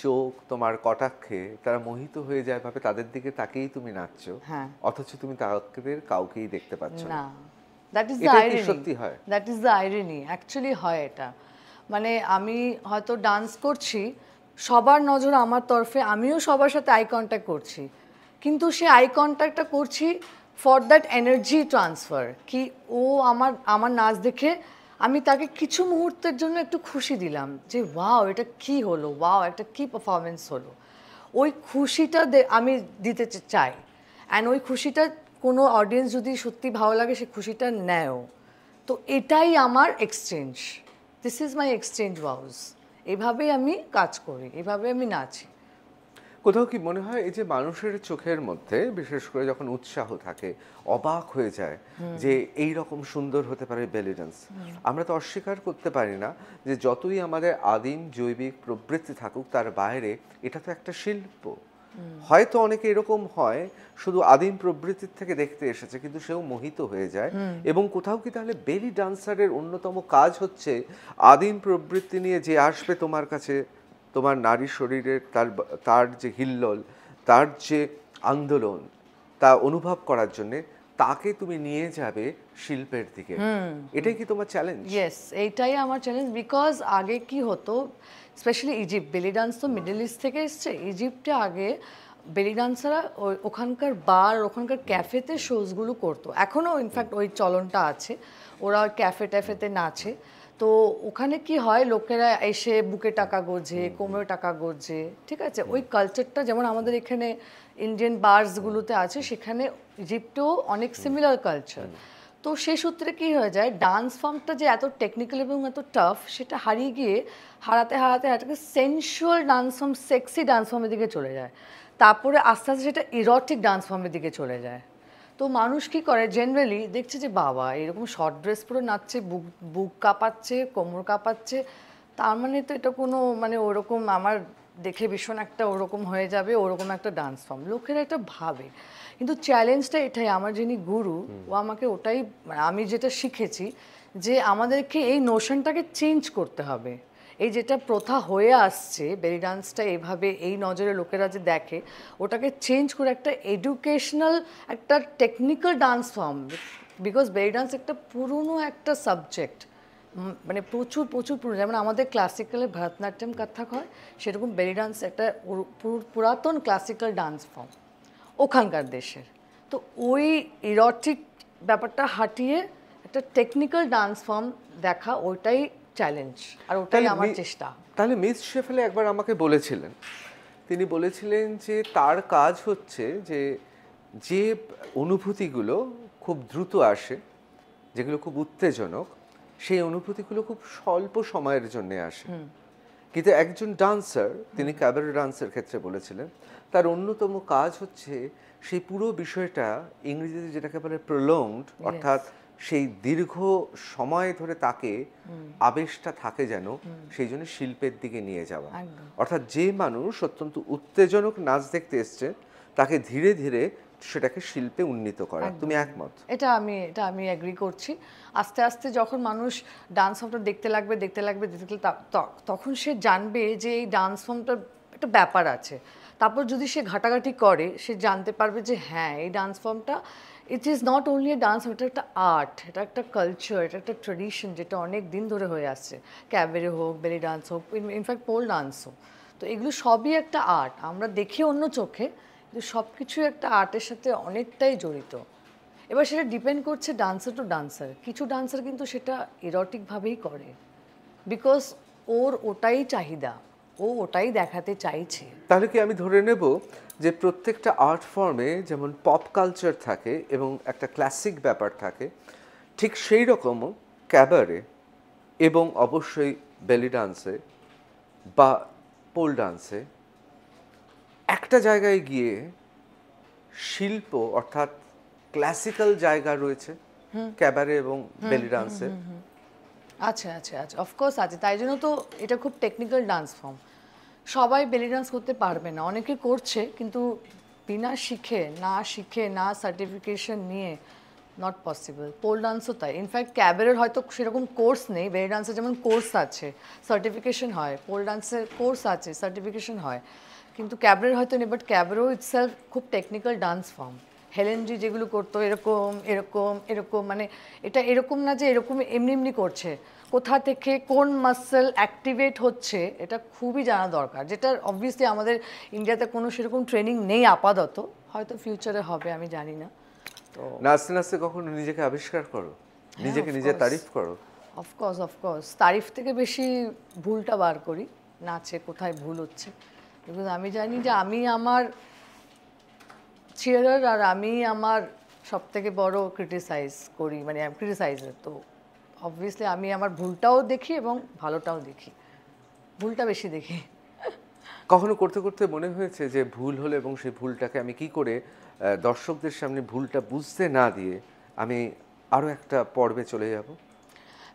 চোখ, তোমার কটাক্ষে তারা মোহিত হয়ে যায়, ভাবে তাদের দিকে তাকেই তুমি নাচছো, অথচ তুমি তাদের কাউকেই দেখতে পাচ্ছ না। That is the irony. সত্যি হয়, that is the irony, actually হয় এটা। মানে আমি হয়তো ডান্স করছি, সবার নজর আমার তরফে, আমিও সবার সাথে আই কন্ট্যাক্ট করছি, কিন্তু সে আই কন্ট্যাক্টটা করছি ফর দ্যাট এনার্জি ট্রান্সফার, কি ও আমার নাচ দেখে আমি তাকে কিছু মুহূর্তের জন্য একটু খুশি দিলাম যে ওয়াও এটা কি হলো, ওয়াও একটা কি পারফরমেন্স হলো। ওই খুশিটা আমি দিতে চাই, অ্যান্ড ওই খুশিটা কোনো অডিয়েন্স যদি সত্যি ভালো লাগে সে খুশিটা নেয়ও। তো এটাই আমার exchange, this is my exchange vows. এভাবেই আমি কাজ করি, এভাবে আমি নাচি। কোথাও কি মনে হয় এই যে মানুষের চোখের মধ্যে বিশেষ করে যখন উৎসাহ থাকে, অবাক হয়ে যায় যে এই রকম সুন্দর হতে পারে বেলি ডান্স, আমরা তো অস্বীকার করতে পারি না যে যতই আমাদের আদিম জৈবিক প্রবৃত্তি থাকুক তার বাইরে এটা তো একটা শিল্প। হয়তো অনেকে এরকম হয় শুধু আদিম প্রবৃত্তির থেকে দেখতে এসেছে কিন্তু সেও মোহিত হয়ে যায়, এবং কোথাও কি তাহলে বেলি ডান্সারের অন্যতম কাজ হচ্ছে আদিম প্রবৃত্তি নিয়ে যে আসবে তোমার কাছে, তোমার নারী শরীরের তার যে হিল্লোল, তার যে আন্দোলন, তা অনুভব করার জন্য তাকে তুমি নিয়ে যাবে শিল্পের দিকে। এটাই কি তোমার চ্যালেঞ্জ? ইয়েস, এইটাই আমার চ্যালেঞ্জ। বিকজ আগে কি হতো, স্পেশালি ইজিপ্ট, বেলি ডান্স তো মিডল ইস্ট থেকে এসছে। ইজিপ্টে আগে বেলি ডান্সাররা ওখানকার বার, ওখানকার ক্যাফেতে শোজগুলো করতো, এখনও ইনফ্যাক্ট ওই চলনটা আছে, ওরা ক্যাফে ট্যাফেতে নাচে। তো ওখানে কি হয়, লোকেরা এসে বুকে টাকা গোজে, কোমরে টাকা গোজে, ঠিক আছে? ওই কালচারটা যেমন আমাদের এখানে ইন্ডিয়ান বার্সগুলোতে আছে, সেখানে ইজিপ্টেও অনেক সিমিলার কালচার। তো সেই সূত্রে কী হয়ে যায়, ডান্স ফর্মটা যে এত টেকনিক্যাল এবং এত টাফ সেটা হারিয়ে গিয়ে হারাতে একটা sensual dance form, sexy dance ফর্মের দিকে চলে যায়। তারপরে আস্তে আস্তে সেটা ইরোটিক ডান্স ফর্মের দিকে চলে যায়। তো মানুষ কি করে, জেনারেলি দেখছে যে বাবা এরকম শর্ট ড্রেস পরে নাচছে, বুক কাঁপাচ্ছে, কোমর কাঁপাচ্ছে, তার মানে তো এটা কোনো মানে ওরকম আমার দেখে ভীষণ একটা ওরকম হয়ে যাবে, ওরকম একটা ডান্স ফর্ম লোকেরা এটা ভাবে। কিন্তু চ্যালেঞ্জটা এটাই, আমার যিনি গুরু ও আমাকে ওটাই, আমি যেটা শিখেছি যে আমাদেরকে এই নোশনটাকে চেঞ্জ করতে হবে। এই যেটা প্রথা হয়ে আসছে বেলি ডান্সটা এভাবে এই নজরে লোকেরা যে দেখে, ওটাকে চেঞ্জ করে একটা এডুকেশনাল, একটা টেকনিক্যাল ডান্স ফর্ম। বিকজ বেলি ডান্স একটা পুরনো একটা সাবজেক্ট, মানে প্রচুর প্রচুর পুরনো। যেমন আমাদের ক্লাসিক্যালে ভরতনাট্যম কত্থক হয়, সেরকম বেলি ডান্স একটা পুরাতন ক্লাসিক্যাল ডান্স ফর্ম ওখানকার দেশের। তো ওই ইরোটিক ব্যাপারটা হাটিয়ে একটা টেকনিক্যাল ডান্স ফর্ম দেখা, ওইটাই চ্যালেঞ্জ, আর ওটাই আমার চেষ্টা। তাহলে মিস শেফেলে একবার আমাকে বলেছিলেন, তিনি বলেছিলেন যে তার কাজ হচ্ছে যে যে অনুভূতিগুলো খুব দ্রুত আসে, যেগুলো খুব উত্তেজনক, সেই অনুভূতিগুলো খুব স্বল্প সময়ের জন্য আসে। কিন্তু একজন ডান্সার, তিনি ক্যাবারে ডান্সের ক্ষেত্রে বলেছিলেন, তার অন্যতম কাজ হচ্ছে সেই পুরো বিষয়টা, ইংরেজিতে যেটাকে বলে প্রলংড, অর্থাৎ সেই দীর্ঘ সময় ধরে তাকে আবেশটা থাকে যেন, সেই জন্য শিল্পের দিকে নিয়ে যাওয়া। অর্থাৎ যে মানুষ অত্যন্ত উত্তেজনক নাচ দেখতে এসছে তাকে ধীরে ধীরে সেটাকে শিল্পে উন্নীত করা। তুমি একমত? এটা আমি এগ্রি করছি। আস্তে আস্তে যখন মানুষ ডান্স ফর্মটা দেখতে লাগবে তখন সে জানবে যে এই ডান্স ফর্মটার একটা ব্যাপার আছে। তারপর যদি সে ঘাটাঘাটি করে, সে জানতে পারবে যে হ্যাঁ এই ডান্স ফর্মটা, it is not only a dance, এটা একটা আর্ট, এটা একটা কালচার, এটা একটা ট্রেডিশন যেটা অনেক দিন ধরে হয়ে আসছে। ক্যাবারে হোক, বেলি ডান্স হোক, ইনফ্যাক্ট পোল ডান্স হোক, তো এগুলো সবই একটা আর্ট। আমরা দেখি অন্য চোখে, কিন্তু সব কিছুই একটা আর্টের সাথে অনেকটাই জড়িত। এবার সেটা ডিপেন্ড করছে ডান্সার টু ডান্সার। কিছু ডান্সার কিন্তু সেটা ইরোটিকভাবেই করে, বিকজ ওর ওটাই চাহিদা, ও ওটাই দেখাতে চাইছে। তাহলে কি আমি ধরে নেব যে প্রত্যেকটা আর্ট ফর্মে যেমন পপ কালচার থাকে এবং একটা ক্লাসিক ব্যাপার থাকে, ঠিক সেই রকমও ক্যাবারে এবং অবশ্যই বেলি ডান্সে বা পোল ডান্সে একটা জায়গায় গিয়ে শিল্প অর্থাৎ ক্লাসিক্যাল জায়গা রয়েছে ক্যাবারে এবং বেলি ডান্সে? আচ্ছা আচ্ছা আচ্ছা, অফকোর্স আছে। তাই জন্য তো এটা খুব টেকনিক্যাল ডান্স ফর্ম। সবাই বেলি ডান্স করতে পারবে না, অনেকে করছে কিন্তু বিনা শিখে না সার্টিফিকেশন নিয়ে নট পসিবল। পোল ডান্সও তাই। ইনফ্যাক্ট ক্যাবারের হয়তো সেরকম কোর্স নেই, বেলি ডান্সের যেমন কোর্স আছে, সার্টিফিকেশন হয়, পোল ডান্সের কোর্স আছে, সার্টিফিকেশন হয়, কিন্তু ক্যাবারের হয়তো নেই। বাট ক্যাবারেও ইটসেলফ খুব টেকনিক্যাল ডান্স ফর্ম। হেলেনজি যেগুলো করতো এরকম এরকম এরকম, মানে এটা এরকম না যে এরকম এমনি এমনি করছে, কোথা থেকে কোন মাসেল অ্যাক্টিভেট হচ্ছে এটা খুবই জানা দরকার, যেটা অবভিয়াসলি আমাদের ইন্ডিয়াতে কোনো সেরকম ট্রেনিং নেই আপাতত, হয়তো ফিউচারে হবে, আমি জানি না। তো নাচতে নাচতে কখনো নিজেকে আবিষ্কার করো, নিজেকে নিজে তারিফ করো? অফকোর্স তারিফ থেকে বেশি ভুলটা বার করি, নাচে কোথায় ভুল হচ্ছে। বিকজ আমি জানি যে আমি আমার চিয়ারার আর আমি আমার সব থেকে বড় ক্রিটিসাইজ করি, মানে ক্রিটিসাইজার। তো অবভিয়াসলি আমি আমার ভুলটাও দেখি এবং ভালোটাও দেখি, ভুলটা বেশি দেখি। কখনো করতে করতে মনে হয়েছে যে ভুল হলো এবং সেই ভুলটাকে আমি কি করে দর্শকদের সামনে ভুলটা বুঝতে না দিয়ে আমি আরও একটা পর্বে চলে যাব?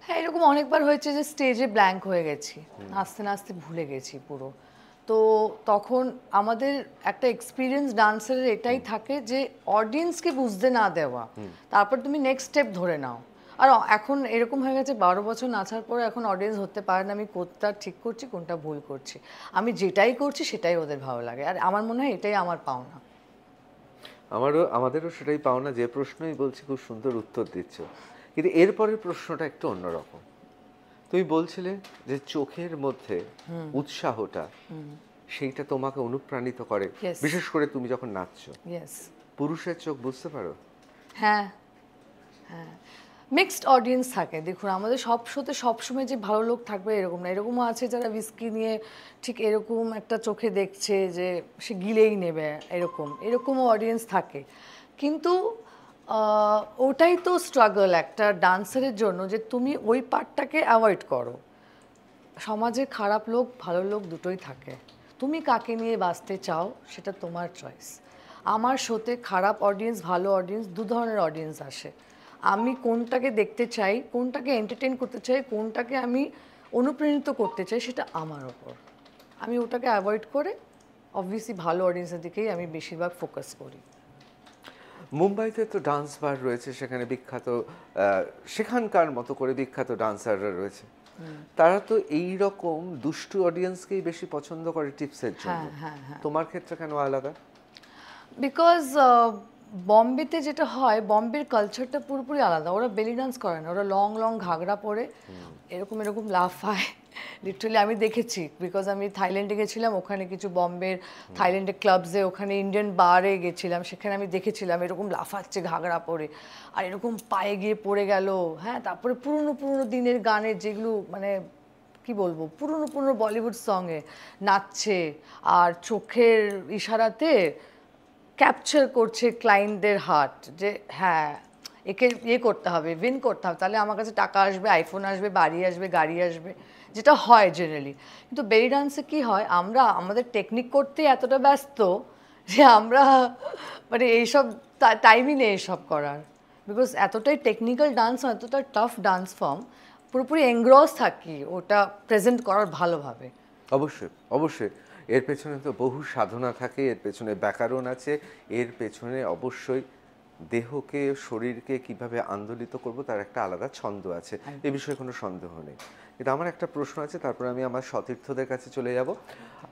হ্যাঁ, এরকম অনেকবার হয়েছে যে স্টেজে ব্ল্যাঙ্ক হয়ে গেছি, আস্তে আস্তে ভুলে গেছি পুরো। তো তখন আমাদের একটা এক্সপিরিয়েন্স ডান্সারের এটাই থাকে যে অডিয়েন্সকে বুঝতে না দেওয়া, তারপর তুমি নেক্সট স্টেপ ধরে নাও। আর এখন এরকম হয়ে গেছে 12 বছর নাচার পরে এখন অডিয়েন্স ধরতে পারে না আমি কোনটা ঠিক করছি কোনটা ভুল করছি। আমি যেটাই করছি সেটাই ওদের ভালো লাগে, আর আমার মনে হয় এটাই আমার পাওনা। আমাদেরও সেটাই পাওনা। যে প্রশ্নই বলছি খুব সুন্দর উত্তর দিচ্ছ, কিন্তু এরপরের প্রশ্নটা একটু অন্যরকম। তুমি বলছিলে যে চোখের মধ্যে উৎসাহটা সেইটা তোমাকে অনুপ্রাণিত করে, Yes. বিশেষ করে তুমি যখন নাচছো। ইয়েস। পুরুষের চোখ বুঝতে পারো? হ্যাঁ হ্যাঁ, মিক্সড অডিয়েন্স থাকে। দেখুন আমাদের সব শোতে সবসময় যে ভালো লোক থাকবে এরকম না, এরকমও আছে যারা উইস্কি নিয়ে ঠিক এরকম একটা চোখে দেখছে যে সে গিলেই নেবে, এরকমও অডিয়েন্স থাকে। কিন্তু ওটাই তো স্ট্রাগল একটা ডান্সারের জন্য, যে তুমি ওই পার্টটাকে অ্যাভয়েড করো। সমাজে খারাপ লোক ভালো লোক দুটোই থাকে, তুমি কাকে নিয়ে বাঁচতে চাও সেটা তোমার চয়েস। আমার শোতে খারাপ অডিয়েন্স ভালো অডিয়েন্স দু ধরনের অডিয়েন্স আসে। আমি কোনটাকে দেখতে চাই, কোনটাকে এন্টারটেইন করতে চাই, কোনটাকে আমি অনুপ্রাণিত করতে চাই সেটা আমার ওপর। আমি ওটাকে অ্যাভয়েড করে অবভিয়াসলি ভালো অডিয়েন্সের দিকেই আমি বেশিরভাগ ফোকাস করি। মুম্বাইতে তো ডান্স বার রয়েছে, সেখানে বিখ্যাত সেখানকার মতো করে বিখ্যাত ডান্সাররা রয়েছে। তারা তো এই রকম দুষ্টু অডিয়েন্সকেই বেশি পছন্দ করে টিপসের জন্য। তোমার ক্ষেত্রে কেন আলাদা? বিকজ বম্বেতে যেটা হয়, বম্বের কালচারটা পুরোপুরি আলাদা। ওরা বেলি ডান্স করে না, ওরা লং লং ঘাগরা পরে এরকম এরকম লাফায়। লিটারালি আমি দেখেছি, বিকজ আমি থাইল্যান্ডে গেছিলাম, ওখানে কিছু বম্বের থাইল্যান্ডের ক্লাবসে, ওখানে ইন্ডিয়ান বারে গেছিলাম, সেখানে আমি দেখেছিলাম এরকম লাফাচ্ছে ঘাগরা পরে আর এরকম পায়ে গিয়ে পড়ে গেল। হ্যাঁ, তারপরে পুরনো পুরনো দিনের গানের যেগুলো মানে কি বলবো, পুরনো পুরনো বলিউড সঙ্গে নাচছে আর চোখের ইশারাতে ক্যাপচার করছে ক্লায়েন্টদের হার্ট, যে হ্যাঁ একে ইয়ে করতে হবে, উইন করতে হবে, তাহলে আমার কাছে টাকা আসবে, আইফোন আসবে, বাড়ি আসবে, গাড়ি আসবে, যেটা হয় জেনারেলি। কিন্তু বেলি ডান্সে কী হয়, আমরা আমাদের টেকনিক করতে এতটা ব্যস্ত যে আমরা মানে এইসব টাইমই নেই এসব করার। বিকজ এতটাই টেকনিক্যাল ডান্স, এতটা টাফ ডান্স ফর্ম, পুরোপুরি এনগ্রস থাকি ওটা প্রেজেন্ট করার ভালোভাবে। অবশ্যই অবশ্যই, এর পেছনে তো বহু সাধনা থাকে, এর পেছনে ব্যাকরণ আছে, এর পেছনে অবশ্যই দেহকে শরীরকে কিভাবে আন্দোলিত করব তার একটা আলাদা ছন্দ আছে, এ বিষয়ে কোনো সন্দেহ নেই। কিন্তু আমার একটা প্রশ্ন আছে, তারপরে আমি আমার সতীর্থদের কাছে চলে যাব।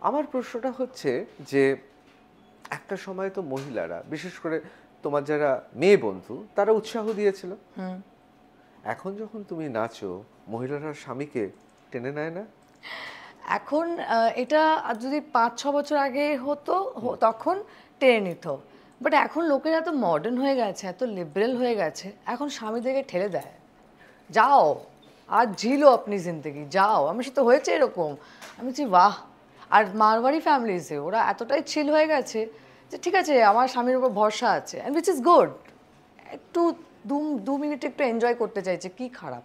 আমার প্রশ্নটা হচ্ছে যে একটা সময় তো মহিলারা, বিশেষ করে তোমার যারা মেয়ে বন্ধু, তারা উৎসাহ দিয়েছিল। এখন যখন তুমি নাচো, মহিলারা স্বামীকে টেনে নেয় না? এখন এটা যদি 5-6 বছর আগে হতো তখন টেনে নিত। বাট এখন লোকেরা এত মডার্ন হয়ে গেছে, এত লিবারেল হয়ে গেছে, এখন স্বামীদেরকে ঠেলে দেয়, যাও আর ঝিলো আপনি জিন্দগি, যাও। আমার সাথে হয়েছে এরকম, আমি বলছি বাহ। আর মারওয়ারি ফ্যামিলিসে ওরা এতটাই চিল হয়ে গেছে যে ঠিক আছে আমার স্বামীর উপর ভরসা আছে, অ্যান্ড উইচ ইজ গুড। একটু দু মিনিট একটু এনজয় করতে চাইছে, কি খারাপ?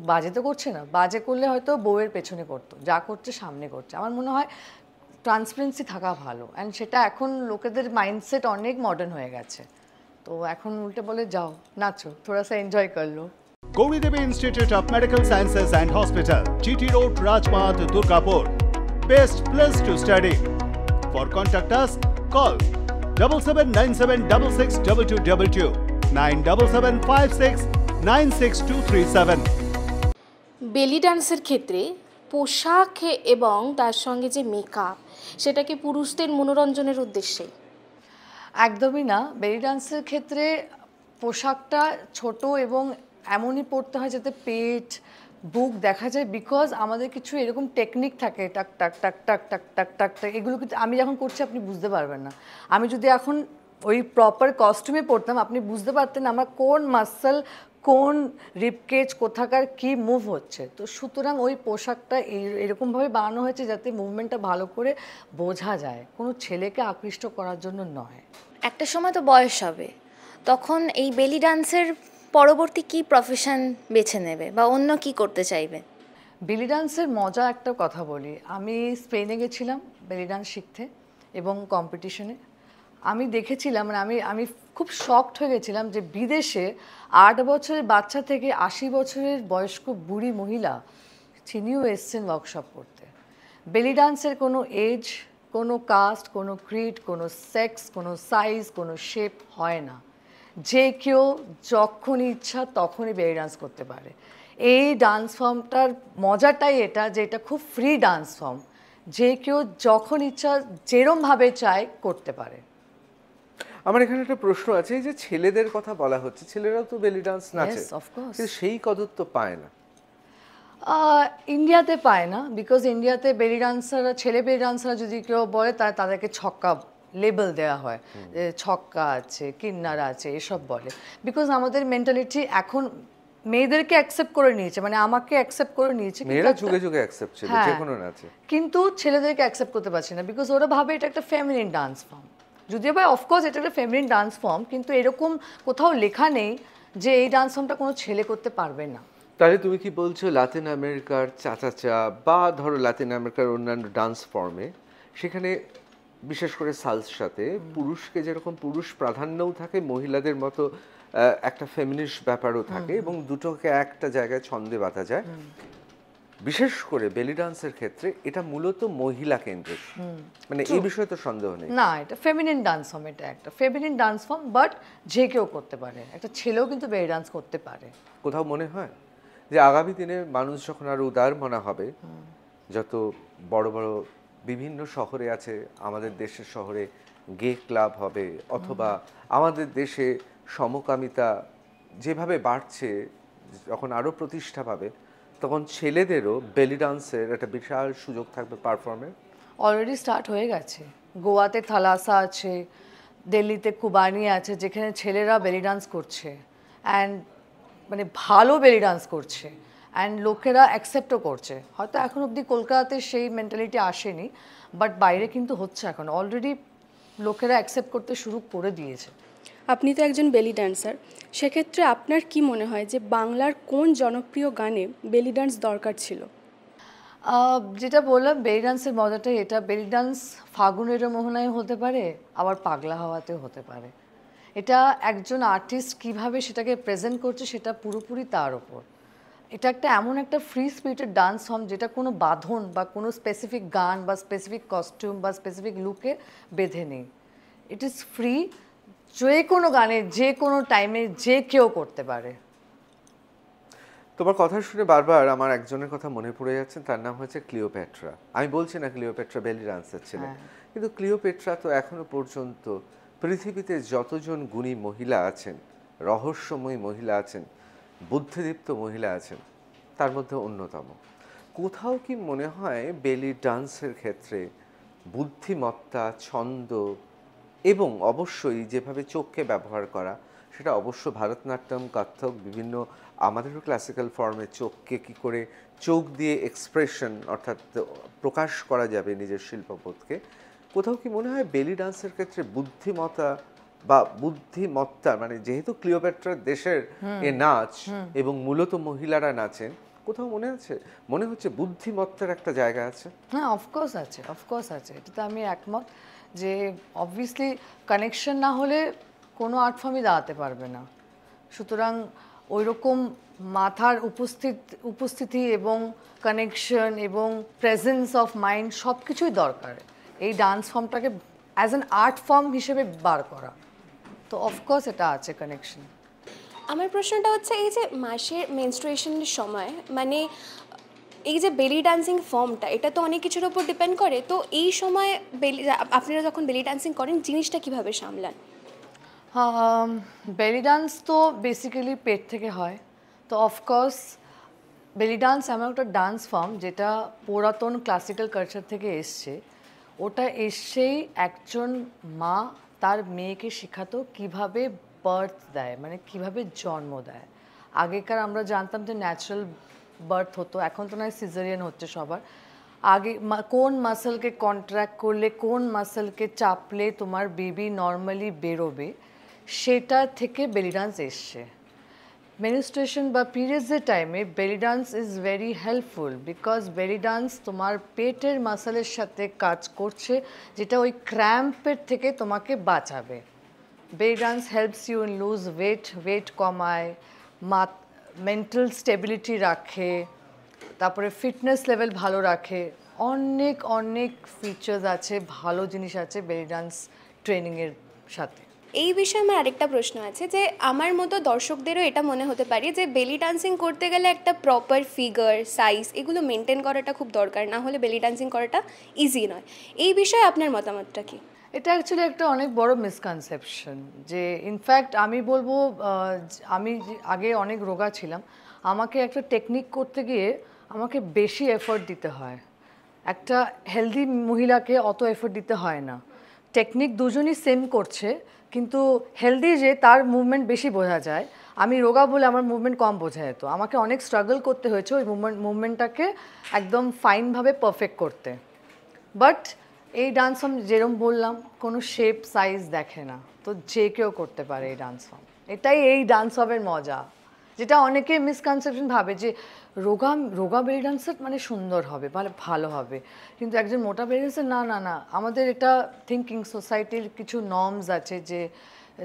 বাজে তো করছে না, বাজে করলে হয়তো বউয়ের পেছনে করতো, যা করছে সামনে করছে। আমার মনে হয় ট্রান্সপারেন্সি থাকা ভালো, অ্যান্ড সেটা এখন লোকেদের মাইন্ডসেট অনেক মডার্ন হয়ে গেছে। তো এখন উল্টে বলে যাও নাচো, থোড়া সা এনজয় করলো। Gauri Devi Institute of Medical Sciences and Hospital, GT Road, Rajpath, Durgapur. Best place to study. For contact us, call 7797662222, 9775696237. বেলি ডান্সের ক্ষেত্রে পোশাক এবং তার সঙ্গে যে মেকআপ, সেটাকে পুরুষদের মনোরঞ্জনের উদ্দেশ্যে? একদমই না। বেলি ডান্সের ক্ষেত্রে পোশাকটা ছোট এবং এমনই পড়তে হয় যাতে পেট বুক দেখা যায়, বিকজ আমাদের কিছু এরকম টেকনিক থাকে, টাক টাক টাক টাক টাক টাক টাক টাক, এগুলো কিন্তু আমি যখন করছি আপনি বুঝতে পারবেন না। আমি যদি এখন ওই প্রপার কস্টিউমে পড়তাম আপনি বুঝতে পারতেন আমার কোন মাসল, কোন রিপকেজ, কোথাকার কি মুভ হচ্ছে। তো সুতরাং ওই পোশাকটা এরকমভাবে বানানো হয়েছে যাতে মুভমেন্টটা ভালো করে বোঝা যায়, কোনো ছেলেকে আকৃষ্ট করার জন্য নয়। একটা সময় তো বয়স হবে, তখন এই বেলি ডান্সের পরবর্তী কি প্রফেশন বেছে নেবে বা অন্য কি করতে চাইবে? বেলি ডান্সের মজা একটা কথা বলি, আমি স্পেনে গেছিলাম বেলি ডান্স শিখতে এবং কম্পিটিশনে আমি দেখেছিলাম, মানে আমি খুব শকড হয়ে গেছিলাম যে বিদেশে 8 বছরের বাচ্চা থেকে 80 বছরের বয়স্ক বুড়ি মহিলা তিনিও এসছেন ওয়ার্কশপ করতে। বেলি ডান্সের কোনো এজ, কোনো কাস্ট, কোনো ক্রিড, কোনো সেক্স, কোনো সাইজ, কোনো শেপ হয় না। যে কেউ যখন ইচ্ছা তখনই বেলি ডান্স করতে পারে। এই ডান্স ফর্মটার মজাটাই এটা যে এটা খুব ফ্রি ডান্স ফর্ম, যে কেউ যখন ইচ্ছা যেরমভাবে চায় করতে পারে। আমার এখানে একটা প্রশ্ন আছে, এই যে ছেলেদের কথা বলা হচ্ছে, ছেলেরাও তো বেলি ডান্স নাচে, Yes, of course. কিন্তু সেই কদর তো পায় না। ইন্ডিয়াতে পায় না, বিকজ ইন্ডিয়াতে বেলি ডান্সাররা, ছেলে বেলি ডান্সাররা যদি কেউ বলে তাদেরকে ছক্কা লেবেল দেওয়া হয়, যে ছক্কা আছে, কিন্নার আছে, এসব বলে। বিকজ আমাদের মেন্টালিটি এখন মেয়েদেরকে অ্যাকসেপ্ট করে নিয়েছে, মানে আমাকে অ্যাকসেপ্ট করে নিয়েছে, মেয়েরা যুগে যুগে অ্যাকসেপ্ট ছিল হ্যাঁ, যে কোনো নাচে, কিন্তু ছেলেদেরকে অ্যাকসেপ্ট করতে পারছে না, বিকজ ওরা ভাবে এটা একটা ফেমিনিন ডান্স ফর্ম। যদিও বা অফকোর্স এটা একটা ফেমিনিন ডান্স ফর্ম, কিন্তু এরকম কোথাও লেখা নেই যে এই ডান্স ফর্মটা কোনো ছেলে করতে পারবে না। তাহলে তুমি কি বলছো লাতিন আমেরিকার চাচাচা বা ধরো লাতিন আমেরিকার অন্যান্য ডান্স ফর্মে, সেখানে বিশেষ করে সালসাতে পুরুষকে যেরকম পুরুষ প্রাধান্যও থাকে, মহিলাদের মতো একটা ফেমিনিস্ট ব্যাপারও থাকে, এবং দুটোকে একটা জায়গায় ছন্দে বাঁধা যায়। বিশেষ করে বেলি ডান্সের ক্ষেত্রে এটা মূলত মহিলা কেন্দ্রিক, মানে এই বিষয়ে তো সন্দেহ নেই। না, এটা ফেমিনিন ডান্স ফর্ম, এটা একটা ফেমিনিন ডান্স ফর্ম, বাট যে কেউ করতে পারে, একটা ছেলেও কিন্তু বেলি ডান্স করতে পারে। কোথাও মনে হয় যে আগামী দিনে মানুষ যখন আরো উদার মনা হবে, যত বড় বড় বিভিন্ন শহরে আছে, আমাদের দেশের শহরে গে ক্লাব হবে, অথবা আমাদের দেশে সমকামিতা যেভাবে বাড়ছে, যখন আরো প্রতিষ্ঠা পাবে, তখন ছেলেদেরও বেলি ডান্সের একটা বিশাল সুযোগ থাকবে পারফর্মের। অলরেডি স্টার্ট হয়ে গেছে। গোয়াতে থালাসা আছে, দিল্লিতে কুবানি আছে, যেখানে ছেলেরা বেলি ডান্স করছে, অ্যান্ড মানে ভালো বেলি ডান্স করছে, অ্যান্ড লোকেরা অ্যাকসেপ্টও করছে। হয়তো এখন অবধি কলকাতাতে সেই মেন্টালিটি আসেনি, বাট বাইরে কিন্তু হচ্ছে, এখন অলরেডি লোকেরা অ্যাকসেপ্ট করতে শুরু করে দিয়েছে। আপনি তো একজন বেলি ডান্সার, সেক্ষেত্রে আপনার কি মনে হয় যে বাংলার কোন জনপ্রিয় গানে বেলি ডান্স দরকার ছিল? যেটা বললাম, বেলি ডান্সের মজাটাই এটা। বেলি ডান্স ফাগুনের মোহনায় হতে পারে, আবার পাগলা হাওয়াতেও হতে পারে। এটা একজন আর্টিস্ট কিভাবে সেটাকে প্রেজেন্ট করছে সেটা পুরোপুরি তার ওপর। এটা একটা এমন একটা ফ্রি স্পিরিটেড ডান্স ফর্ম যেটা কোনো বাঁধন বা কোনো স্পেসিফিক গান বা স্পেসিফিক কস্টিউম বা স্পেসিফিক লুকে বেঁধে নেই। ইট ইজ ফ্রি, যে কোনো গানে যে কোনো টাইমে যে কেউ করতে পারে। তোমার কথা শুনে বারবার আমার একজনের কথা মনে পড়ে যাচ্ছে, তার নাম হচ্ছে ক্লিওপেট্রা। আমি বলছি না ক্লিওপেট্রা বেলি ডান্সার ছিলেন, কিন্তু ক্লিওপেট্রা তো এখনো পর্যন্ত পৃথিবীতে যতজন গুণী মহিলা আছেন, রহস্যময়ী মহিলা আছেন, বুদ্ধিদীপ্ত মহিলা আছেন, তার মধ্যে অন্যতম। কোথাও কি মনে হয় বেলি ডান্সের ক্ষেত্রে বুদ্ধিমত্তা, ছন্দ এবং অবশ্যই যেভাবে চোখকে ব্যবহার করা, সেটা অবশ্য ভারতনাট্যম, কত্থক, বিভিন্ন আমাদেরও ক্লাসিক্যাল ফর্মে চোখকে কী করে চোখ দিয়ে এক্সপ্রেশন অর্থাৎ প্রকাশ করা যাবে নিজের শিল্পবোধকে। কোথাও কি মনে হয় বেলি ডান্সের ক্ষেত্রে বুদ্ধিমত্তা বা বুদ্ধিমত্তা, মানে যেহেতু ক্লিওপেট্রার দেশের এ নাচ এবং মূলত মহিলারা নাচেন, কোথাও মনে হচ্ছে বুদ্ধিমত্তার একটা জায়গা আছে? হ্যাঁ, অফকোর্স আছে, অফকোর্স আছে, এটা তো আমি একমত যে অবভিয়াসলি কানেকশন না হলে কোনো আর্ট ফর্মই দাঁড়াতে পারবে না। সুতরাং ওই রকম মাথার উপস্থিতি এবং কানেকশন এবং প্রেজেন্স অফ মাইন্ড সব কিছুই দরকার এই ডান্স ফর্মটাকে অ্যাজ অ্যান আর্ট ফর্ম হিসেবে বার করা। তো অফকোর্স এটা আছে কানেকশন। আমার প্রশ্নটা হচ্ছে এই যে মাসের মেনস্ট্রুয়েশনের সময় মানে এই যে বেলি ডান্সিং ফর্মটা, এটা তো অনেক কিছুর উপর ডিপেন্ড করে। তো এই সময় আপনারা যখন বেলি ডান্সিং করেন জিনিসটা কিভাবে সামলান? বেলি ডান্স তো বেসিক্যালি পেট থেকে হয়। তো অফকোর্স বেলি ডান্স এমন একটা ডান্স ফর্ম যেটা পুরাতন ক্লাসিক্যাল কালচার থেকে এসছে। ওটা এসছেই একজন মা তার মেয়েকে শেখাতো কিভাবে বার্থ দেয়, মানে কিভাবে জন্ম দেয়। আগেকার আমরা জানতাম যে ন্যাচারাল বার্থ হতো, এখন তো নয় সিজারিয়ান হচ্ছে সবার। আগে কোন মাসলকে কন্ট্র্যাক্ট করলে, কোন মাসলকে চাপলে তোমার বেবি নর্মালি বেরোবে, সেটা থেকে বেলি ডান্স এসছে। মেনস্ট্রুয়েশন বা পিরিয়ডসের টাইমে বেলি dance is very helpful because বেলি ডান্স তোমার পেটের মাসলের সাথে কাজ করছে, যেটা ওই ক্র্যাম্পের থেকে তোমাকে বাঁচাবে। Belly dance helps you in lose weight কমায়, মেন্টাল স্টেবিলিটি রাখে, তারপরে ফিটনেস লেভেল ভালো রাখে। অনেক অনেক ফিচার্স আছে, ভালো জিনিস আছে বেলি ডান্স ট্রেনিংয়ের সাথে। এই বিষয়ে আমার আরেকটা প্রশ্ন আছে যে আমার মতো দর্শকদেরও এটা মনে হতে পারে যে বেলি ডান্সিং করতে গেলে একটা প্রপার ফিগার, সাইজ এগুলো মেনটেন করাটা খুব দরকার, না হলে বেলি ডান্সিং করাটা ইজি নয়। এই বিষয়ে আপনার মতামতটা কি? এটা অ্যাকচুয়ালি একটা অনেক বড় মিসকনসেপশন। যে ইনফ্যাক্ট আমি বলবো, আমি আগে অনেক রোগা ছিলাম, আমাকে একটা টেকনিক করতে গিয়ে আমাকে বেশি এফোর্ট দিতে হয়। একটা হেলদি মহিলাকে অত এফোর্ট দিতে হয় না। টেকনিক দুজনই সেম করছে, কিন্তু হেলদি যে তার মুভমেন্ট বেশি বোঝা যায়, আমি রোগা বলে আমার মুভমেন্ট কম বোঝা যেত। আমাকে অনেক স্ট্রাগল করতে হয়েছে ওই মুভমেন্টটাকে একদম ফাইনভাবে পারফেক্ট করতে। বাট এই ডান্স ফর্ম যেরকম বললাম কোনো শেপ সাইজ দেখে না, তো যে কেউ করতে পারে এই ডান্স ফর্ম। এটাই এই ডান্স ফর্মের মজা, যেটা অনেকে মিসকনসেপশন ভাবে যে রোগা বেলি ডান্সার মানে সুন্দর হবে, মানে ভালো হবে, কিন্তু একজন মোটা বেলি ডান্সার না না না। আমাদের এটা থিঙ্কিং সোসাইটির কিছু নর্মস আছে যে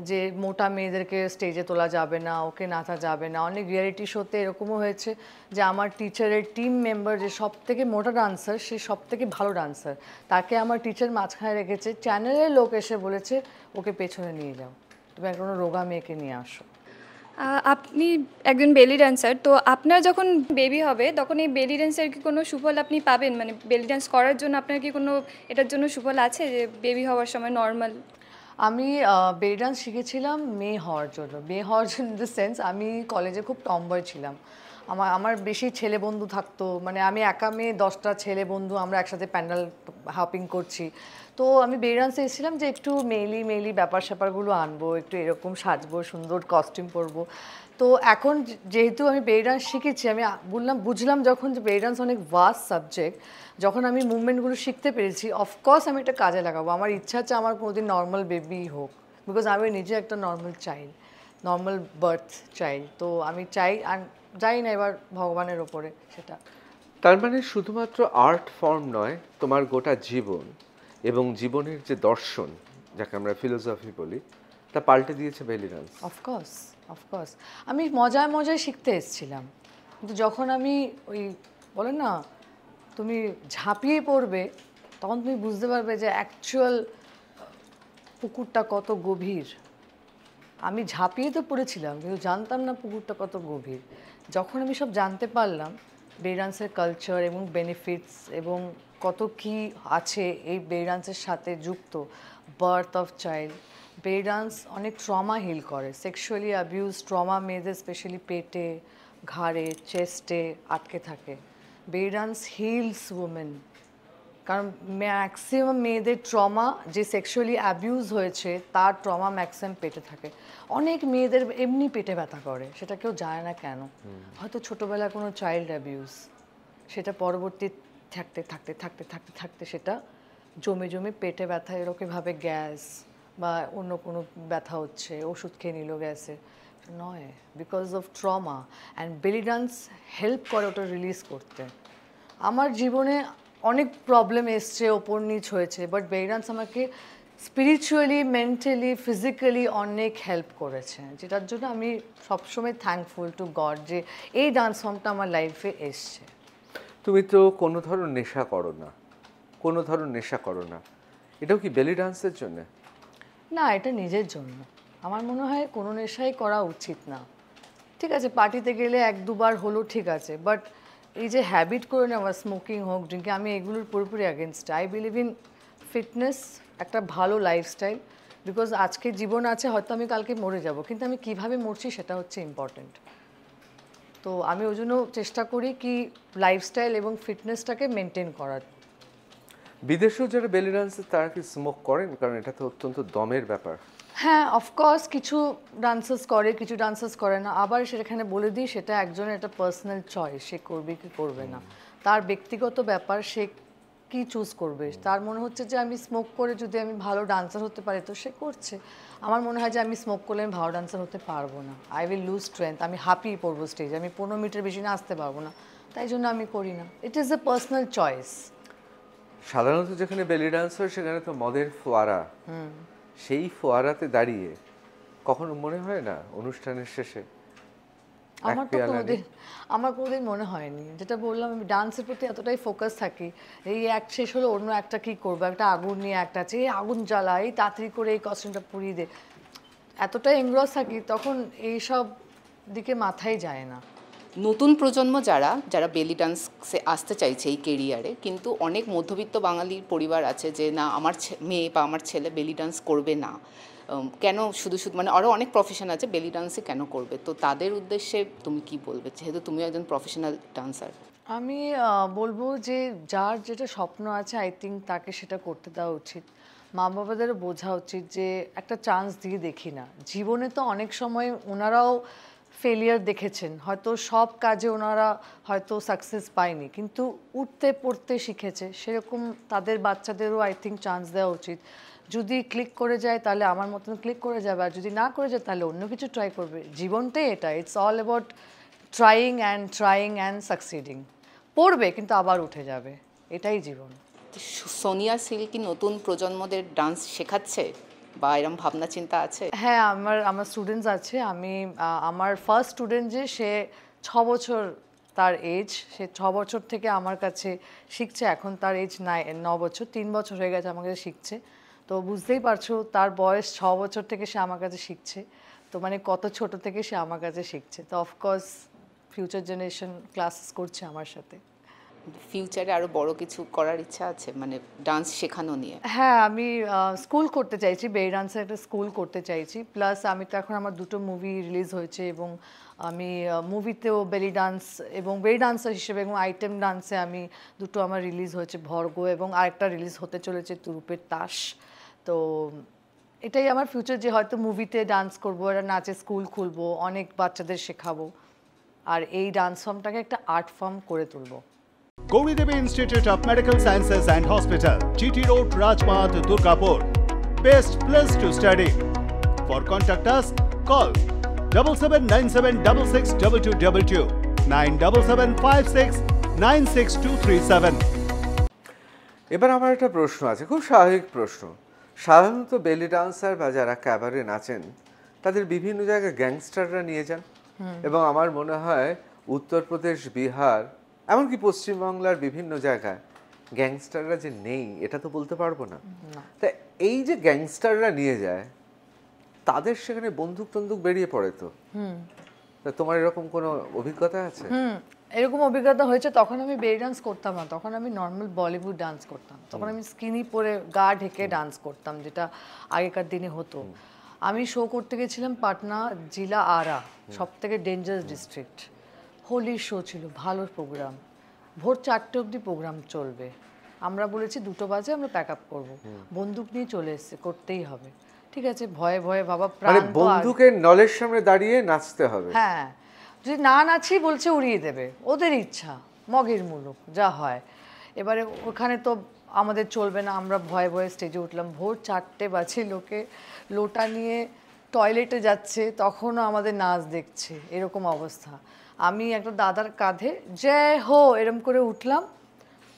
যে মোটা মেয়েদেরকে স্টেজে তোলা যাবে না, ওকে নাচা যাবে না। অনেক রিয়ালিটি শোতে এরকমও হয়েছে যে আমার টিচারের টিম মেম্বার যে সব থেকে মোটা ডান্সার, সে সব থেকে ভালো ডান্সার, তাকে আমার টিচার মাঝখানে রেখেছে, চ্যানেলের লোক এসে বলেছে ওকে পেছনে নিয়ে যাও, তুমি কোনো রোগা মেয়েকে নিয়ে আসো। আপনি একজন বেলি ডান্সার, তো আপনার যখন বেবি হবে তখন এই বেলি ডান্সের কি কোনো সুফল আপনি পাবেন? মানে বেলি ডান্স করার জন্য আপনার কি কোনো এটার জন্য সুফল আছে যে বেবি হওয়ার সময় নর্মাল? আমি বেলি ডান্স শিখেছিলাম মেয়ে হওয়ার জন্য ইন দ্য সেন্স আমি কলেজে খুব টমবয় ছিলাম। আমার বেশি ছেলে বন্ধু থাকতো, মানে আমি একা মেয়ে, 10টা ছেলে বন্ধু, আমরা একসাথে প্যান্ডেল হপিং করছি। তো আমি বেলি ডান্সে এসেছিলাম যে একটু মেইলি ব্যাপার স্যাপারগুলো আনবো, একটু এরকম সাজবো, সুন্দর কস্টিউম পরবো। তো এখন যেহেতু আমি বেলি ডান্স শিখেছি, আমি বুঝলাম যখন যে বেলি ডান্স অনেক ভাস্ট সাবজেক্ট, যখন আমি মুভমেন্টগুলো শিখতে পেরেছি, অফকোর্স আমি এটা কাজে লাগাবো। আমার ইচ্ছা আছে আমার কোনোদিন নর্মাল বেবি হোক, বিকজ আমি নিজে একটা নর্মাল বার্থ চাইল্ড। তো আমি চাই, আর যাই না এবার ভগবানের ওপরে সেটা। তার মানে শুধুমাত্র আর্ট ফর্ম নয়, তোমার গোটা জীবন এবং জীবনের যে দর্শন, যাকে আমরা ফিলোসফি বলি, তা পাল্টে দিয়েছে বেলি ডান্স। অফকোর্স আমি মজায় শিখতে এসেছিলাম, কিন্তু যখন আমি ওই বলে না তুমি ঝাঁপিয়ে পড়বে, তখন তুমি বুঝতে পারবে যে অ্যাকচুয়াল পুকুরটা কত গভীর। আমি ঝাঁপিয়ে তো পড়েছিলাম, কিন্তু জানতাম না পুকুরটা কত গভীর। যখন আমি সব জানতে পারলাম বেলি ডান্সের কালচার এবং বেনিফিটস এবং কত কি আছে এই বেলি ডান্সের সাথে যুক্ত, বার্থ অফ চাইল্ড, বেলি ডান্স অনেক ট্রমা হিল করে, সেক্সুয়ালি অ্যাবিউজ ট্রমা মেয়েদের স্পেশালি পেটে, ঘাড়ে, চেস্টে আটকে থাকে। বেলি ডান্স হিলস উমেন, কারণ ম্যাক্সিমাম মেয়েদের ট্রমা যে সেক্সুয়ালি অ্যাবিউজ হয়েছে তার ট্রমা ম্যাক্সিমাম পেটে থাকে। অনেক মেয়েদের এমনি পেটে ব্যথা করে, সেটা কেউ জানে না কেন। হয়তো ছোটোবেলায় কোনো চাইল্ড অ্যাবিউজ, সেটা পরবর্তী থাকতে থাকতে থাকতে থাকতে থাকতে সেটা জমে জমে পেটে ব্যথা, এরকমভাবে গ্যাস বা অন্য কোনো ব্যথা হচ্ছে, ওষুধ খেয়ে নিল গ্যাসের, নয়, বিকজ অফ ট্রমা। অ্যান্ড বেলি ডান্স হেল্প করে ওটা রিলিজ করতে। আমার জীবনে অনেক প্রবলেম এসছে, ওপর নিচ হয়েছে, বাট বেলি ডান্স আমাকে স্পিরিচুয়ালি, মেন্টালি, ফিজিক্যালি অনেক হেল্প করেছে, যেটার জন্য আমি সবসময় থ্যাঙ্কফুল টু গড যে এই ডান্স ফর্মটা আমার লাইফে এসছে। তুমি তো কোনো ধরনের নেশা করো না, এটাও কি বেলি ডান্সের জন্য? না, এটা নিজের জন্য। আমার মনে হয় কোনো নেশাই করা উচিত না। ঠিক আছে, পার্টিতে গেলে এক দুবার হলো ঠিক আছে, বাট এই যে হ্যাবিট করে নেওয়া, স্মোকিং হোক, ড্রিঙ্কিং, আমি এগুলোর পুরোপুরি against. I believe in fitness, একটা ভালো লাইফস্টাইল, বিকজ আজকে জীবন আছে, হয়তো আমি কালকে মরে যাব, কিন্তু আমি কিভাবে মরছি সেটা হচ্ছে ইম্পর্টেন্ট। তো আমি ওই জন্য চেষ্টা করি কি লাইফস্টাইল এবং ফিটনেসটাকে মেনটেন করার। বিদেশেও যারা বেলি ডান্সে তারা কি স্মোক করেন? কারণ এটা তো অত্যন্ত দমের ব্যাপার। হ্যাঁ, অফকোর্স কিছু ডান্সার্স করে, কিছু ডান্সার্স করে না। আবার সেখানে বলে দিই, সেটা একজনের একটা পার্সোনাল চয়েস, সে করবে কি করবে না, তার ব্যক্তিগত ব্যাপার, সে কি চুজ করবে। তার মনে হচ্ছে যে আমি স্মোক করে যদি আমি ভালো ডান্সার হতে পারি, তো সে করছে। আমার মনে হয় যে আমি স্মোক করলে আমি ভালো ডান্সার হতে পারবো না, আই উইল লুজ স্ট্রেংথ, আমি হাঁপিয়ে পড়বো স্টেজে, আমি 15 মিনিটের বেশি না আসতে পারবো না, তাই জন্য আমি করি না। It is a personal choice. সাধারণত যেখানে বেলি ডান্স হয় সেখানে তো মদের ফোয়ারা, সেই ফোয়ারাতে দাঁড়িয়ে কখনো মনে হয় না অনুষ্ঠানের শেষে? আমার কোনোদিন মনে হয়নি। যেটা বললাম, আমি ডান্সের প্রতি এতটাই ফোকাস থাকি, এই অ্যাক্ট শেষ হলো অন্য একটা কী করবো, একটা আগুন নিয়ে একটা আছে, এই আগুন জ্বালা, এই তাড়াতাড়ি করে এই কস্টিউমটা পরিয়ে দে, এতটাই এনগ্রস থাকি, তখন এইসব দিকে মাথায় যায় না। নতুন প্রজন্ম যারা যারা বেলি ডান্সে আসতে চাইছে এই কেরিয়ারে, কিন্তু অনেক মধ্যবিত্ত বাঙালির পরিবার আছে যে না আমার মেয়ে বা আমার ছেলে বেলি ডান্স করবে না, কেন শুধু শুধু মানে আরও অনেক প্রফেশন আছে, বেলি ডান্সই কেন করবে? তো তাদের উদ্দেশ্যে তুমি কি বলবে, যেহেতু তুমি একজন প্রফেশনাল ডান্সার? আমি বলবো যে যার যেটা স্বপ্ন আছে, আই থিঙ্ক তাকে সেটা করতে দেওয়া উচিত। মা বাবাদেরও বোঝা উচিত যে একটা চান্স দিয়ে দেখি না। জীবনে তো অনেক সময় ওনারাও ফেলিয়ার দেখেছেন, হয়তো সব কাজে ওনারা হয়তো সাকসেস পায়নি, কিন্তু উঠতে পড়তে শিখেছে, সেরকম তাদের বাচ্চাদেরও আই থিঙ্ক চান্স দেওয়া উচিত। যদি ক্লিক করে যায় তাহলে আমার মতন ক্লিক করে যাবে, আর যদি না করে যায় তাহলে অন্য কিছু ট্রাই করবে। জীবনটাই এটা, it's all about trying and সাকসিডিং। পড়বে কিন্তু আবার উঠে যাবে, এটাই জীবন। সোনিয়া সিল কি নতুন প্রজন্মদের ডান্স শেখাচ্ছে বা এরকম ভাবনা চিন্তা আছে? হ্যাঁ, আমার স্টুডেন্টস আছে। আমার ফার্স্ট স্টুডেন্ট যে, সে 6 বছর তার এজ, সে 6 বছর থেকে আমার কাছে শিখছে। এখন তার এজ 9 বছর, 3 বছর হয়ে গেছে আমার কাছে শিখছে। তো বুঝতেই পারছো তার বয়স 6 বছর থেকে সে আমার কাছে শিখছে, তো মানে কত ছোট থেকে সে আমার কাছে শিখছে। তো অফকোর্স ফিউচার জেনারেশন ক্লাসেস করছে আমার সাথে। ফিউচারে আরও বড় কিছু করার ইচ্ছা আছে, মানে ডান্স শেখানো নিয়ে? হ্যাঁ, আমি স্কুল করতে চাইছি, বেলি ডান্সের একটা স্কুল করতে চাইছি। প্লাস আমি তো এখন আমার 2টো মুভি রিলিজ হয়েছে, এবং আমি মুভিতেও বেলি ডান্স এবং বেলি ডান্সার হিসেবে এবং আইটেম ডান্সে আমি 2টো আমার রিলিজ হয়েছে, ভর্গ, এবং আরেকটা রিলিজ হতে চলেছে তুরুপের তাস। তো এটাই আমার ফিউচার, যে হয়তো মুভিতে ডান্স করবো, একটা নাচের স্কুল খুলবো, অনেক বাচ্চাদের শেখাবো, আর এই ডান্স ফর্মটাকে একটা আর্ট ফর্ম করে তুলবো। Gauri Devi Institute of Medical Sciences and Hospital, GT Road, Rajpath, Durgapur. Best place to study. For contact us, call 7797662222, 9775696237. এবার আমার একটা প্রশ্ন আছে, খুব স্বাভাবিক প্রশ্ন। সাধারণত বেলি ডান্সার বা যারা ক্যাবারে নাচেন, তাদের বিভিন্ন জায়গায় গ্যাংস্টাররা নিয়ে যান, এবং আমার মনে হয় উত্তরপ্রদেশ, বিহার, এমনকি পশ্চিমবাংলার বিভিন্ন জায়গায় গ্যাংস্টাররা যে নেই এটা তো বলতে পারবো না। তা এই যে গ্যাংস্টাররা নিয়ে যায়, তাদের সেখানে বন্দুক টন্দুক বেরিয়ে পড়ে, তো তোমার এরকম কোনো অভিজ্ঞতা আছে? এরকম অভিজ্ঞতা হয়েছে। তখন আমি বেলি ডান্স করতাম না, তখন আমি নর্মাল বলিউড ডান্স করতাম। তখন আমি স্কিনি পরে গা ঢেকে ডান্স করতাম, যেটা আগেকার দিনে হতো। আমি শো করতে গেছিলাম পাটনা জেলা আরা, সব থেকে ডেঞ্জারাস ডিস্ট্রিক্ট। হোলির শো ছিল, ভালো প্রোগ্রাম, ভোর 4টে অবধি প্রোগ্রাম চলবে। আমরা বলেছি 2টো বাজে আমরা প্যাক আপ করবো, বন্দুক নিয়ে চলে এসছে, করতেই হবে। ঠিক আছে, ভয়ে ভয়ে বাবা মানে প্রাণ তো আর- বন্দুকের নলের সামনে দাঁড়িয়ে নাচতে হবে। হ্যাঁ, যদি না নাচি বলছে উড়িয়ে দেবে, ওদের ইচ্ছা, মগের মুলুক যা হয়। এবারে ওখানে তো আমাদের চলবে না, আমরা ভয়ে ভয়ে স্টেজে উঠলাম। ভোর 4টে বাজে, লোকে লোটা নিয়ে টয়লেটে যাচ্ছে, তখনও আমাদের নাচ দেখছে, এরকম অবস্থা। আমি একটা দাদার কাঁধে জয় হো এরম করে উঠলাম,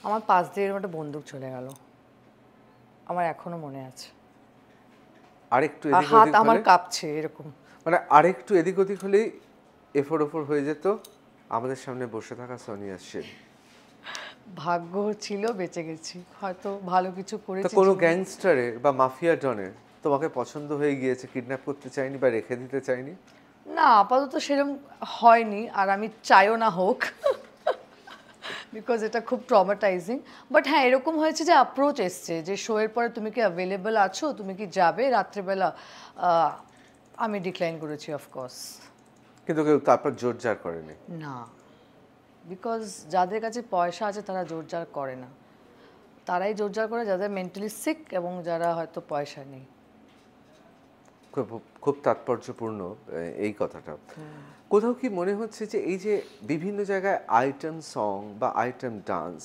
আমার পাশ দিয়ে এরকম একটা বন্দুক চলে গেল, আমার এখনো মনে আছে। আরেকটু আর এদিক হাত ওদিক আমার হলে, কাঁপছে এরকম। মানে আরেকটু এদিক ওদিক হলেই এফোর ওফোর হয়ে যেত। আমাদের সামনে বসে থাকা সোনিয়া সেন। ভাগ্য ছিল বেঁচে গেছি, হয়তো ভালো কিছু তো করেছি। কোনো জীবনে। গ্যাংস্টারের বা মাফিয়া ডনের তোমাকে পছন্দ হয়ে গিয়েছে, কিডন্যাপ করতে চাইনি বা রেখে দিতে চাইনি? না, আপাতত সেরকম হয়নি, আর আমি চাইও না হোক, বিকজ এটা খুব ট্রমাটাইজিং। বাট হ্যাঁ, এরকম হয়েছে যে অ্যাপ্রোচ এসছে যে শোয়ের পরে তুমি কি অ্যাভেলেবল আছো, তুমি কি যাবে রাত্রেবেলা। আমি ডিক্লাইন করেছি অফকোর্স। কিন্তু কেউ তারপর জোরজার করেনি? না, বিকজ যাদের কাছে পয়সা আছে তারা জোরজার করে না, তারাই জোরজার করে যাদের মেন্টালি সিক এবং যারা হয়তো পয়সা নেই। খুব খুব তাৎপর্যপূর্ণ এই কথাটা। কোথাও কি মনে হচ্ছে যে এই যে বিভিন্ন জায়গায় আইটেম সং বা আইটেম ডান্স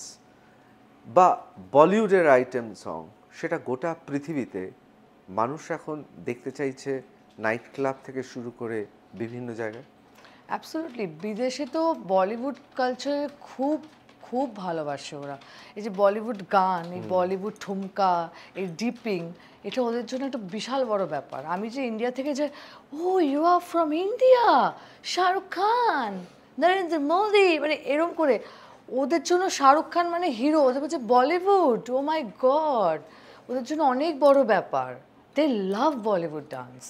বা বলিউডের আইটেম সং, সেটা গোটা পৃথিবীতে মানুষ এখন দেখতে চাইছে, নাইট ক্লাব থেকে শুরু করে বিভিন্ন জায়গায়? অ্যাবসলিউটলি, বিদেশে তো বলিউড কালচারে খুব খুব ভালোবাসে ওরা। এই যে বলিউড গান, এই বলিউড ঠুমকা, এই ডিপিং, এটা ওদের জন্য একটা বিশাল বড় ব্যাপার। আমি যে ইন্ডিয়া থেকে যে, oh you are from India, Shahrukh Khan, Narendra Modi, মানে এরম করে, ওদের জন্য শাহরুখ খান মানে হিরো, ওদের বলছে বলিউড, ও মাই গড, ওদের জন্য অনেক বড় ব্যাপার। দে লাভ বলিউড ডান্স।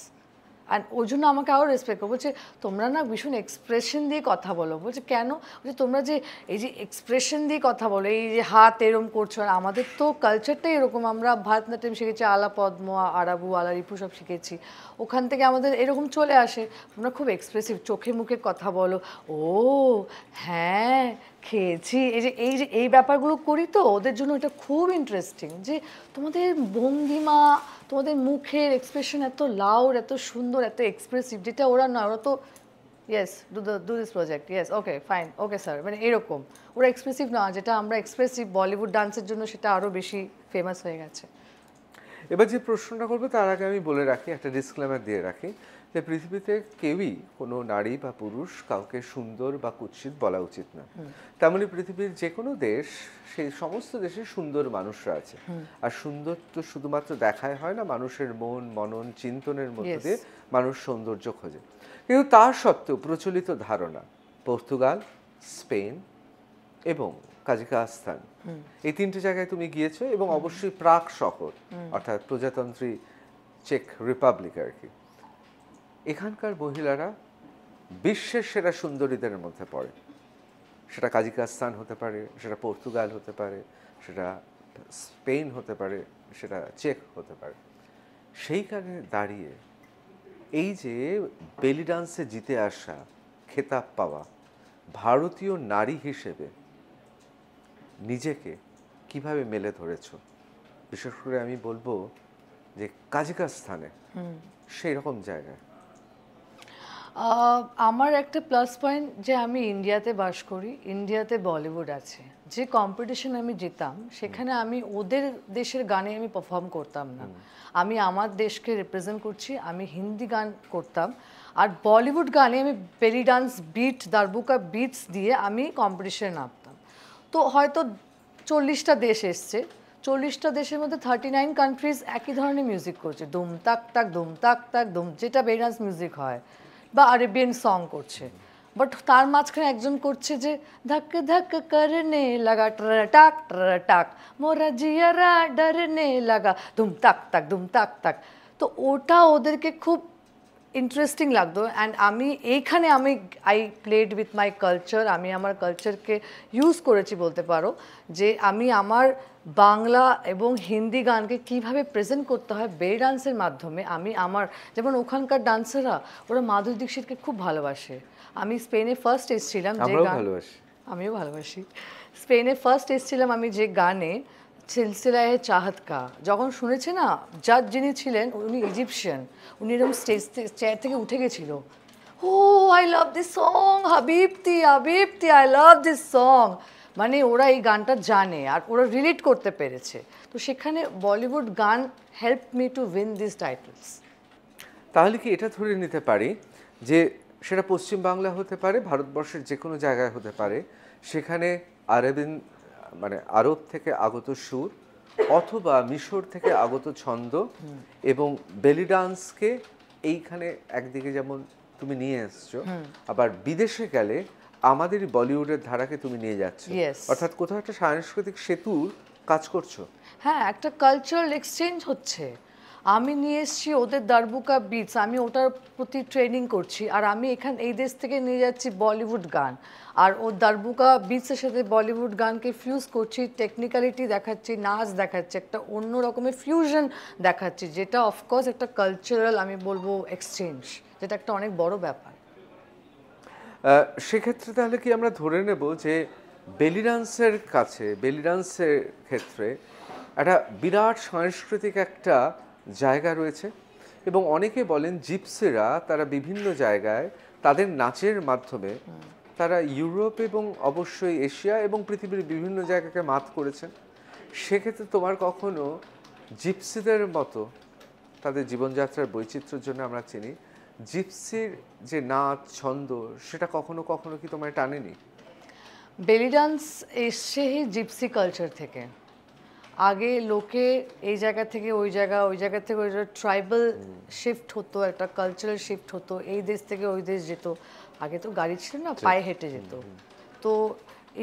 অ্যান্ড ওই জন্য আমাকে আরও রেসপেক্ট করো, বলছে তোমরা না ভীষণ এক্সপ্রেশন দিয়ে কথা বলো। বলছে কেন? বলছে তোমরা যে এই যে এক্সপ্রেশন দিয়ে কথা বলো, এই যে হাত এরম করছো, আর আমাদের তো কালচারটাই এরকম, আমরা ভারতনাট্যম শিখেছি, আলা পদ্ম, আরাবু, আলা রিপু সব শিখেছি, ওখান থেকে আমাদের এরকম চলে আসে। তোমরা খুব এক্সপ্রেসিভ, চোখে মুখে কথা বলো, ও হ্যাঁ খেয়েছি, এই ব্যাপারগুলো করি, তো ওদের জন্য এটা খুব ইন্টারেস্টিং যে তোমাদের ভঙ্গিমা, তোমাদের মুখের এক্সপ্রেশন এত লাউড, এত সুন্দর, এত এক্সপ্রেসিভ, যেটা ওরা নয়। ওরা তো yes do this project, yes okay fine, okay sir, মানে এরকম ওরা এক্সপ্রেসিভ না, যেটা আমরা এক্সপ্রেসিভ বলিউড ডান্সের জন্য সেটা আরও বেশি ফেমাস হয়ে গেছে। এবার যে প্রশ্নটা করবো তার আগে আমি বলে রাখি, একটা ডিসক্লেমার দিয়ে রাখি, যে পৃথিবীতে কেউই কোনো নারী বা পুরুষ কাউকে সুন্দর বা কুৎসিত বলা উচিত না। তেমনি পৃথিবীর যে কোনো দেশ, সেই সমস্ত দেশে সুন্দর মানুষরা আছে। আর সুন্দর তো শুধুমাত্র দেখায় হয় না, মানুষের মন, মনন, চিন্তনের মধ্যে দিয়ে মানুষ সৌন্দর্য খোঁজে। কিন্তু তা সত্ত্বেও প্রচলিত ধারণা, পর্তুগাল, স্পেন এবং কাজাখস্তান, এই 3টে জায়গায় তুমি গিয়েছো, এবং অবশ্যই প্রাগ শহর, অর্থাৎ প্রজাতন্ত্রী চেক রিপাবলিক আর কি। এখানকার মহিলারা বিশ্বের সেরা সুন্দরীদের মধ্যে পড়ে। সেটা কাজাখস্তান হতে পারে, সেটা পর্তুগাল হতে পারে, সেটা স্পেন হতে পারে, সেটা চেক হতে পারে। সেইখানে দাঁড়িয়ে এই যে বেলি ডান্সে জিতে আসা, খেতাব পাওয়া, ভারতীয় নারী হিসেবে নিজেকে কিভাবে মেলে ধরেছো? বিশেষ করে আমি বলবো যে কাজাখস্তানে সেই রকম জায়গায়। আমার একটা প্লাস পয়েন্ট যে আমি ইন্ডিয়াতে বাস করি, ইন্ডিয়াতে বলিউড আছে। যে কম্পিটিশন আমি যেতাম সেখানে আমি ওদের দেশের গানে আমি পারফর্ম করতাম না, আমি আমার দেশকে রিপ্রেজেন্ট করছি, আমি হিন্দি গান করতাম। আর বলিউড গানে আমি বেলি ডান্স বিট, দারবুকা বিটস দিয়ে আমি কম্পিটিশনে নামতাম। তো হয়তো 40টা দেশ এসছে, 40টা দেশের মধ্যে 39 কান্ট্রিজ একই ধরনের মিউজিক করছে, দুম তাক তাক দুম তাক তাক দুম, যেটা বেলি ডান্স মিউজিক হয়, বা আরেবিয়ান সং করছে। বাট তার মাঝখানে একজন করছে যে ধাক ধাক করনে লাগা টাক টাক, মোরা জিয়ারা ডরনে লাগা, দুম তাক তাক দুম তাক তাক। তো ওটা ওদেরকে খুব ইন্টারেস্টিং লাগতো। অ্যান্ড আমি এইখানে I played with my culture, আমি আমার কালচারকে ইউজ করেছি বলতে পারো, যে আমি আমার বাংলা এবং হিন্দি গানকে কিভাবে প্রেজেন্ট করতে হয় বেলি ডান্সের মাধ্যমে। আমি আমার, যেমন ওখানকার ডান্সাররা ওরা মাধুরী দীক্ষিতকে খুব ভালোবাসে। আমি স্পেনে ফার্স্ট এসেছিলাম যে গান, আমিও ভালোবাসি, স্পেনে ফার্স্ট এসেছিলাম আমি যে গানে, সিলসিলায় চাহাত কা যখন শুনেছে না, জাজ যিনি ছিলেন উনি ইজিপশিয়ান, উনি এরকম স্টেজ চেয়ার থেকে উঠে গেছিল, oh I love this song, হাবিবতি হাবিবতি, আই লাভ দিস সং। মানে ওরা এই গানটা জানে আর ওরা রিলেট করতে পেরেছে, তো সেখানে বলিউড গান help me to win this titles. তাহলে কি এটা ধরে নিতে পারি যে সেটা পশ্চিম বাংলা হতে পারে, ভারতবর্ষের যে কোনো জায়গায় হতে পারে, সেখানে মানে আরব থেকে আগত সুর অথবা মিশর থেকে আগত ছন্দ এবং বেলি ডান্সকে এইখানে একদিকে যেমন তুমি নিয়ে এসছো, আবার বিদেশে গেলে আমাদের বলিউডের ধারাকে তুমি নিয়ে যাচ্ছ, Yes. অর্থাৎ কোথাও একটা সাংস্কৃতিক সেতুর কাজ করছো। হ্যাঁ, একটা কালচারাল এক্সচেঞ্জ হচ্ছে। আমি নিয়ে এসেছি ওদের দারবুকা বিটস, আমি ওটার প্রতি ট্রেনিং করছি, আর আমি এই দেশ থেকে নিয়ে যাচ্ছি বলিউড গান, আর ও দারবুকা বিটসের সাথে বলিউড গানকে ফিউজ করছি, টেকনিক্যালিটি দেখাচ্ছি, নাচ দেখাচ্ছি, একটা অন্য রকমের ফিউশন দেখাচ্ছি, যেটা অফকোর্স একটা কালচারাল আমি বলবো এক্সচেঞ্জ, যেটা একটা অনেক বড় ব্যাপার। সেক্ষেত্রে তাহলে কি আমরা ধরে নেব যে বেলি ডান্সের ক্ষেত্রে একটা বিরাট সাংস্কৃতিক একটা জায়গা রয়েছে, এবং অনেকে বলেন জিপসিরা তারা বিভিন্ন জায়গায় তাদের নাচের মাধ্যমে তারা ইউরোপ এবং অবশ্যই এশিয়া এবং পৃথিবীর বিভিন্ন জায়গাকে মাত করেছেন। সেক্ষেত্রে তোমার কখনো জিপসিদের মতো, তাদের জীবনযাত্রার বৈচিত্র্যের জন্য আমরা চিনি, জিপসির যে নাচ ছন্দ সেটা কখনো কখনো কি তোমায় টানেনি? বেলি ডান্স এসছে জিপসি কালচার থেকে। আগে লোকে এই জায়গা থেকে ওই জায়গা, ওই জায়গা থেকে ওই জায়গা, ট্রাইবাল শিফট হতো, একটা কালচারাল শিফট হতো, এই দেশ থেকে ওই দেশ যেত। আগে তো গাড়ি ছিল না, পায়ে হেঁটে যেত। তো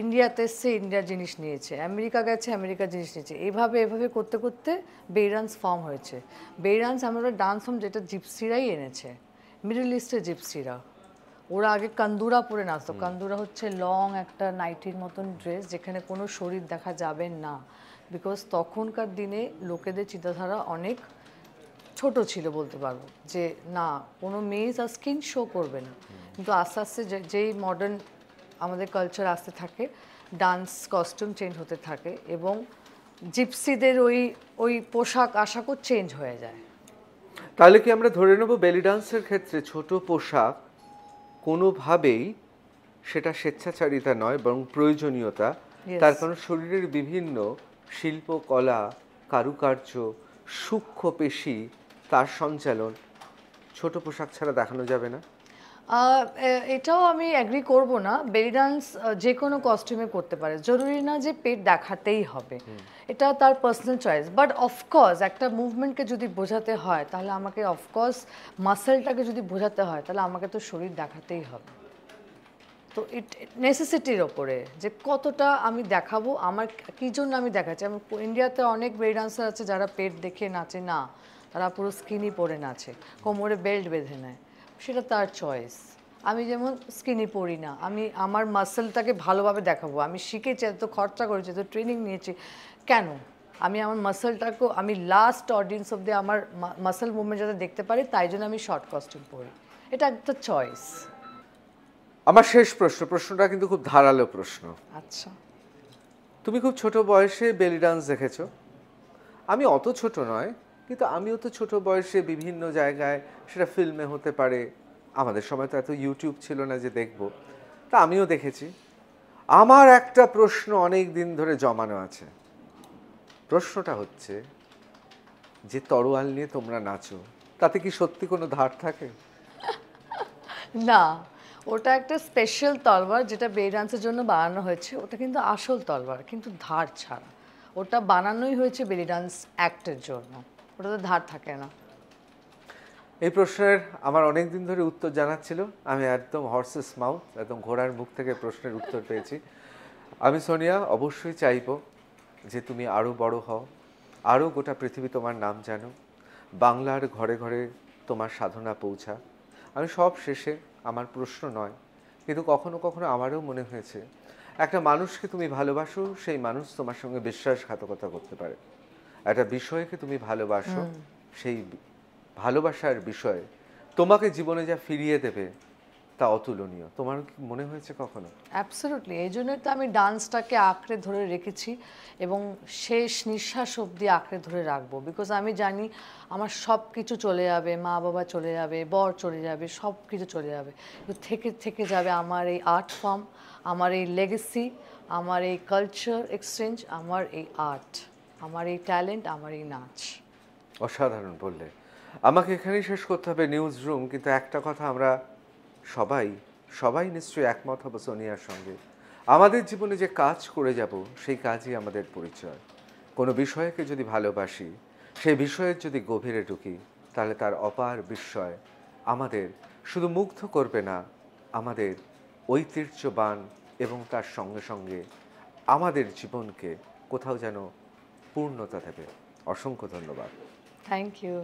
ইন্ডিয়াতে এসছে, ইন্ডিয়ার জিনিস নিয়েছে, আমেরিকা গেছে, আমেরিকার জিনিস নিয়েছে, এভাবে এভাবে করতে করতে বেলি ডান্স ফর্ম হয়েছে। বেলি ডান্স এমন একটা ডান্স ফর্ম যেটা জিপসিরাই এনেছে, মিডল ইস্টের জিপসিরা। ওরা আগে কান্দুরা পরে নাচতো। কান্দুরা হচ্ছে লং একটা নাইটির মতন ড্রেস, যেখানে কোনো শরীর দেখা যাবে না, বিকজ তখনকার দিনে লোকেদের চিন্তাধারা অনেক ছোট ছিল বলতে পারবো, যে না কোনো মেয়ে আর স্কিন শো করবে না। কিন্তু আস্তে আস্তে যেই মডার্ন আমাদের কালচার আসতে থাকে, ডান্স কস্টিউম চেঞ্জ হতে থাকে, এবং জিপসিদের ওই পোশাক আশাকও চেঞ্জ হয়ে যায়। তাহলে কি আমরা ধরে নেব বেলি ডান্সের ক্ষেত্রে ছোট পোশাক কোনোভাবেই সেটা স্বেচ্ছাচারিতা নয়, বরং প্রয়োজনীয়তা? তার কারণ শরীরের বিভিন্ন শিল্পকলা, কারুকার্য, সূক্ষ্ম পেশি, তার সঞ্চালন ছোট পোশাক ছাড়া দেখানো যাবে না। এটাও আমি অ্যাগ্রি করব না। বেলি ডান্স যে কোনো কস্টিউমে করতে পারে, জরুরি না যে পেট দেখাতেই হবে, এটা তার পার্সোনাল চয়েস। বাট অফকোর্স একটা মুভমেন্টকে যদি বোঝাতে হয়, তাহলে আমাকে অফকোর্স মাসেলটাকে যদি বোঝাতে হয়, তাহলে আমাকে তো শরীর দেখাতেই হবে। তো নেসেসিটির ওপরে যে কতটা আমি দেখাবো, আমার কী জন্য আমি দেখাচ্ছি। আমি ইন্ডিয়াতে অনেক বেলি ডান্সার আছে যারা পেট দেখে নাচে না, তারা পুরো স্কিনি পরে নাচে, কোমরে বেল্ট বেঁধে নেয়, সেটা তার চয়েস। আমি যেমন স্কিনি পরি না, আমি আমার মাসেলটাকে ভালোভাবে দেখাবো, আমি শিখেছি, এত খরচা করেছি, তো ট্রেনিং নিয়েছি, কেন আমি আমার মাসেলটাকেও আমি লাস্ট অডিয়েন্স অব্দি আমার মাসেল মুভমেন্ট যাতে দেখতে পারি, তাই জন্য আমি শর্ট কস্টিউম পরি, এটা একটা চয়েস। আমার শেষ প্রশ্নটা কিন্তু খুব ধারালো প্রশ্ন। আচ্ছা, তুমি খুব ছোট বয়সে বেলি ডান্স দেখেছো, আমি অত ছোট নয়, কিন্তু আমিও তো ছোট বয়সে বিভিন্ন জায়গায়, সেটা ফিল্মে হতে পারে, আমাদের সময় তো এত ইউটিউব ছিল না যে দেখব, তা আমিও দেখেছি। আমার একটা প্রশ্ন অনেক দিন ধরে জমানো আছে। প্রশ্নটা হচ্ছে যে তরোয়াল নিয়ে তোমরা নাচো, তাতে কি সত্যি কোনো ধার থাকে? না, ওটা একটা স্পেশাল তলোয়ার যেটা বেলি ডান্সের জন্য বানানো হয়েছে, ওটা কিন্তু আসল তলোয়ার, কিন্তু ধার ছাড়া। ওটা বানানোই হয়েছে বেলি ডান্স অ্যাক্টের জন্য, ওটাতে ধার থাকে না। এই প্রশ্নের আমার অনেক দিন ধরে উত্তর জানার ছিল, আমি একদম হর্সেস মাউথ, একদম ঘোড়ার মুখ থেকে প্রশ্নের উত্তর পেয়েছি। আমি সোনিয়া অবশ্যই চাইবো যে তুমি আরও বড় হও, আরও গোটা পৃথিবী তোমার নাম জানো, বাংলার ঘরে ঘরে তোমার সাধনা পৌঁছা। আমি সব শেষে আমার প্রশ্ন নয়, কিন্তু কখনো কখনো আমারও মনে হয়েছে একটা মানুষকে তুমি ভালোবাসো, সেই মানুষ তোমার সঙ্গে বিশ্বাসঘাতকতা করতে পারে। একটা বিষয়কে তুমি ভালোবাসো, সেই ভালোবাসার বিষয় তোমাকে জীবনে যা ফিরিয়ে দেবে তা অতুলনীয়। তোমার কি মনে হয়েছে কখনো? অ্যাবসলিউটলি, এই জন্যই তো আমি ডান্সটাকে আঁকড়ে ধরে রেখেছি এবং শেষ নিঃশ্বাস অবধি আঁকড়ে ধরে রাখবো। বিকজ আমি জানি আমার সব কিছু চলে যাবে, মা বাবা চলে যাবে, বর চলে যাবে, সব কিছু চলে যাবে, কিন্তু থেকে থেকে যাবে আমার এই আর্ট ফর্ম, আমার এই লেগেসি, আমার এই কালচার এক্সচেঞ্জ, আমার এই আর্ট, আমার এই ট্যালেন্ট, আমার এই নাচ। অসাধারণ বললে। আমাকে এখানেই শেষ করতে হবে নিউজ রুম, কিন্তু একটা কথা আমরা সবাই নিশ্চয়ই একমত হব সোনিয়ার সঙ্গে, আমাদের জীবনে যে কাজ করে যাব সেই কাজই আমাদের পরিচয়। কোনো বিষয়কে যদি ভালোবাসি, সেই বিষয়ের যদি গভীরে ঢুকি, তাহলে তার অপার বিস্ময় আমাদের শুধু মুগ্ধ করবে না, আমাদের ঐতিহ্যবান এবং তার সঙ্গে সঙ্গে আমাদের জীবনকে কোথাও যেন পূর্ণতা দেবে। অসংখ্য ধন্যবাদ। Thank you.